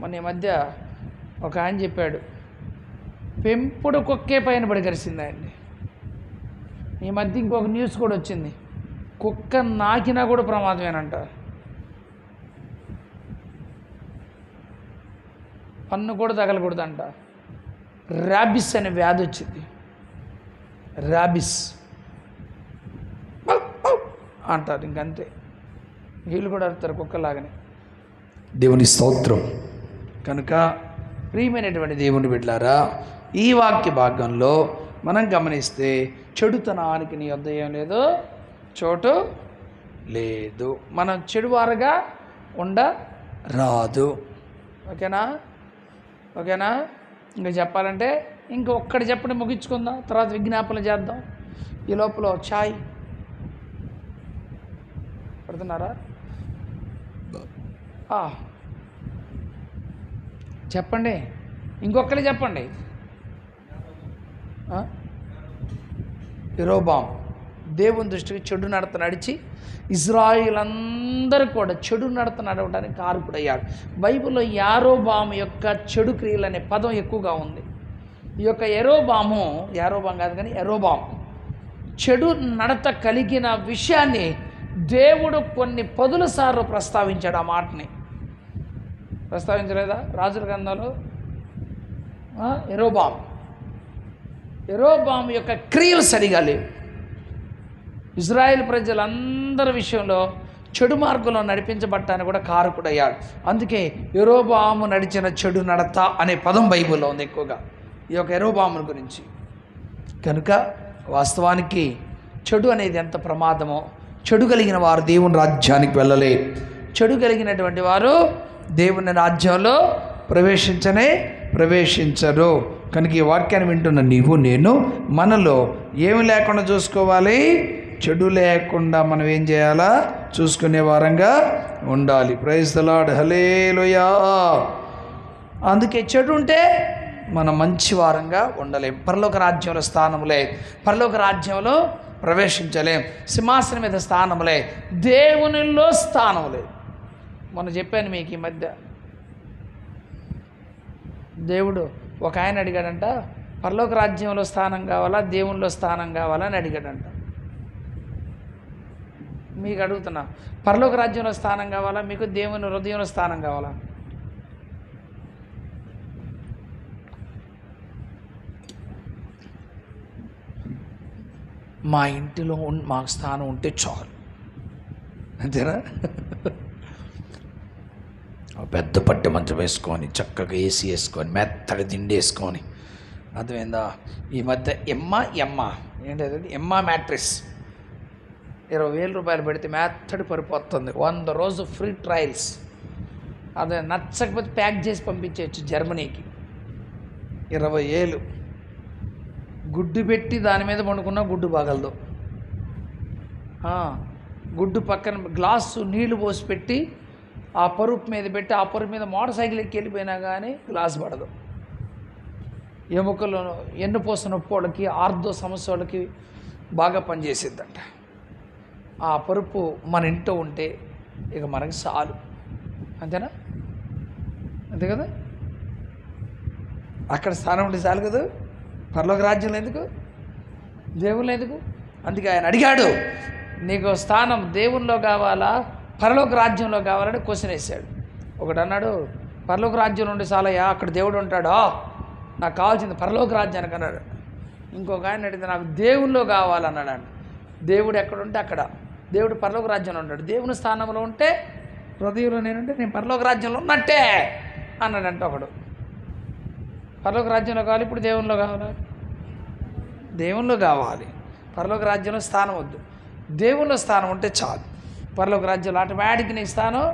మన ఈ మధ్య ఒక ఆయన చెప్పాడు, పెంపుడు కుక్కే పైన పడి కరిసిందండి. ఈ మధ్య ఇంకొక న్యూస్ కూడా వచ్చింది, కుక్క నాకినా కూడా ప్రమాదమేనంట. పన్ను కూడా తగలకూడదంట. ర్యాబిస్ అనే వ్యాధి వచ్చింది. ర్యాబిస్ అంటారు, ఇంకంతే. వీళ్ళు కూడా అరుతారు కుక్కలాగానే. దేవుని స్తోత్రం. కనుక ప్రియమైనటువంటి దేవుని బిడ్డలారా, ఈ వాక్య భాగంలో మనం గమనిస్తే చెడుతనానికి నీ వద్ద ఏం లేదు, చోటు లేదు. మనం చెడువారుగా ఉండరాదు. ఓకేనా? ఓకేనా? ఇంకా చెప్పాలంటే ఇంకొక్కటి చెప్పండి, ముగించుకుందాం, తర్వాత విజ్ఞాపన చేద్దాం. ఈ లోపల ఛాయ్ పెడుతున్నారా? చెప్పండి, ఇంకొకటి చెప్పండి. యెరోబాము దేవుని దృష్టికి చెడు నడత నడిచి ఇజ్రాయిల్ అందరూ కూడా చెడు నడత నడవడానికి కారకుడయ్యాడు. బైబిల్లో యారోబాము యొక్క చెడు క్రియలు అనే పదం ఎక్కువగా ఉంది. ఈ యొక్క యెరోబాము కాదు కానీ యెరోబాము చెడు నడత కలిగిన విషయాన్ని దేవుడు కొన్ని పదుల సార్లు ప్రస్తావించాడు. ఆ మాటని ప్రస్తావించలేదా రాజుల గ్రంథంలో? యెరోబాము యొక్క క్రియలు సరిగా లేవు. ఇజ్రాయెల్ ప్రజలందరి విషయంలో చెడు మార్గంలో నడిపించబట్టానికి కూడా కారకుడయ్యాడు. అందుకే యెరోబాము నడిచిన చెడు నడత అనే పదం బైబిల్లో ఉంది ఎక్కువగా ఈ యొక్క యెరోబాము గురించి. కనుక వాస్తవానికి చెడు అనేది ఎంత ప్రమాదమో, చెడు కలిగిన వారు దేవుని రాజ్యానికి వెళ్ళలేరు. చెడు కలిగినటువంటి వారు దేవుని రాజ్యంలో ప్రవేశించరు. కనుక ఈ వాక్యాన్ని వింటున్న నీవు నేను మనలో ఏమి లేకుండా చూసుకోవాలి, చెడు లేకుండా మనం ఏం చేయాలా, చూసుకునే వారంగా ఉండాలి. ప్రైజ్ ది లార్డ్, హల్లెలూయా. అందుకే చెడు ఉంటే మనం మంచి వారంగా ఉండలేం. పరలోక రాజ్యంలో స్థానం లేదు, పరలోక రాజ్యంలో ప్రవేశించలేం, సింహాసనం మీద స్థానం లేదు, దేవునిలో స్థానం లేదు. మొన్న చెప్పాను మీకు ఈ మధ్య, దేవుడు ఒక ఆయన అడిగాడంట, పరలోక రాజ్యంలో స్థానం కావాలా, దేవునిలో స్థానం కావాలా అని అడిగాడంట. మీకు అడుగుతున్నా, పరలోక రాజ్యంలో స్థానం కావాలా మీకు, దేవుని హృదయంలో స్థానం కావాలా? మా ఇంటిలో మాకు స్థానం ఉంటే చాలు, అంతేనా? పెద్ద పట్టె మంచం వేసుకొని, చక్కగా ఏసీ వేసుకొని, మెత్తగా దిండి వేసుకొని, అర్థమైందా? ఈ మధ్య ఏంటది, ఎమ్మా మ్యాట్రిస్ 20,000 రూపాయలు పెడితే మెత్తడి పడిపోతుంది. 100 రోజు ఫ్రీ ట్రయల్స్. అదే నచ్చకపోతే ప్యాక్ చేసి పంపించవచ్చు జర్మనీకి. 20,000 గుడ్డు పెట్టి దాని మీద పండుకున్నా గుడ్డు బాగలదు. గుడ్డు పక్కన గ్లాసు నీళ్లు పోసి పెట్టి ఆ పరుపు మీద పెట్టి, ఆ పరుపు మీద మోటార్ సైకిల్ ఎక్కి వెళ్ళిపోయినా కానీ గ్లాస్ పడదు. ఎముకలు ఎన్నుపోస నొప్పి వాళ్ళకి, ఆర్థో సమస్య వాళ్ళకి బాగా పనిచేసిద్దంట. ఆ పరుపు మన ఇంట్లో ఉంటే ఇక మనకి చాలు, అంతేనా? అంతే కదా? అక్కడ స్థానం ఉంటే చాలు కదా, పరలోక రాజ్యంలో ఎందుకు, దేవుళ్ళు ఎందుకు? అందుకే ఆయన అడిగాడు, నీకు స్థానం దేవుల్లో కావాలా పరలోక రాజ్యంలో కావాలని క్వశ్చన్ వేశాడు. ఒకడు అన్నాడు, పరలోక రాజ్యంలో ఉండే చాలయ్యా, అక్కడ దేవుడు ఉంటాడో, నాకు కావాల్సింది పరలోక రాజ్యానికి అన్నాడు. ఇంకొక ఆయన అడిగితే నాకు దేవుల్లో కావాలన్నాడు. అండి దేవుడు ఎక్కడుంటే అక్కడ, దేవుడు పరలోక రాజ్యంలో ఉంటాడు. దేవుని స్థానంలో ఉంటే, హృదయంలో నేనుంటే నేను పరలోక రాజ్యంలో ఉన్నట్టే అన్నాడంట ఒకడు. పరలోక రాజ్యంలో కావాలి, ఇప్పుడు దేవునిలో కావాలా? దేవునిలో కావాలి. పరలోక రాజ్యంలో స్థానం వద్దు, దేవునిలో స్థానం ఉంటే చాలు. పరలోక రాజ్యంలో ఆటోమేటిక్ నీకు స్థానం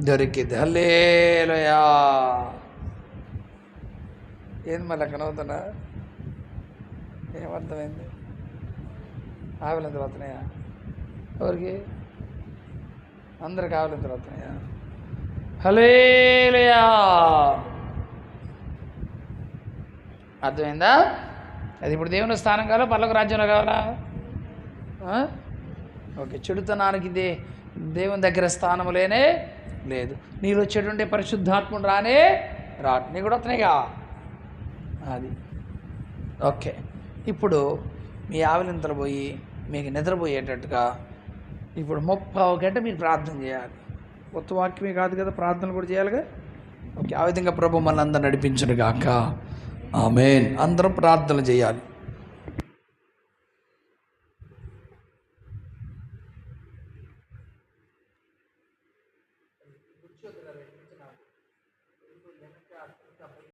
దొరికింది. హల్లెలూయా. ఏంది మళ్ళీ కనవుతున్నా? ఏమర్థమైంది? ఆవులు ఎంత వస్తున్నాయా? ఎవరికి? అందరికి ఆవులు ఎంత వస్తున్నాయా? హల్లెలూయా. అర్థమైందా? అది ఇప్పుడు దేవుని స్థానం కావాలా పరలోక రాజ్యంలో కావాలా? ఓకే, చెడుతనానికి దేవుని దగ్గర స్థానం లేనే లేదు. నీలో వచ్చేటువంటి పరిశుద్ధాత్ముడు రానే రాడు, నీ కూడా వస్తున్నాయిగా అది. ఓకే, ఇప్పుడు మీ ఆవిలింతలు పోయి మీకు నిద్రపోయేటట్టుగా ఇప్పుడు 30 గంట మీరు ప్రార్థన చేయాలి. కొత్త వాక్యమే కాదు కదా, ప్రార్థనలు కూడా చేయాలిగా. ఓకే, ఆ విధంగా ప్రభు మనల్ని అందరూ నడిపించును గాక. ఆమేన్. అందరం ప్రార్థన చేయాలి.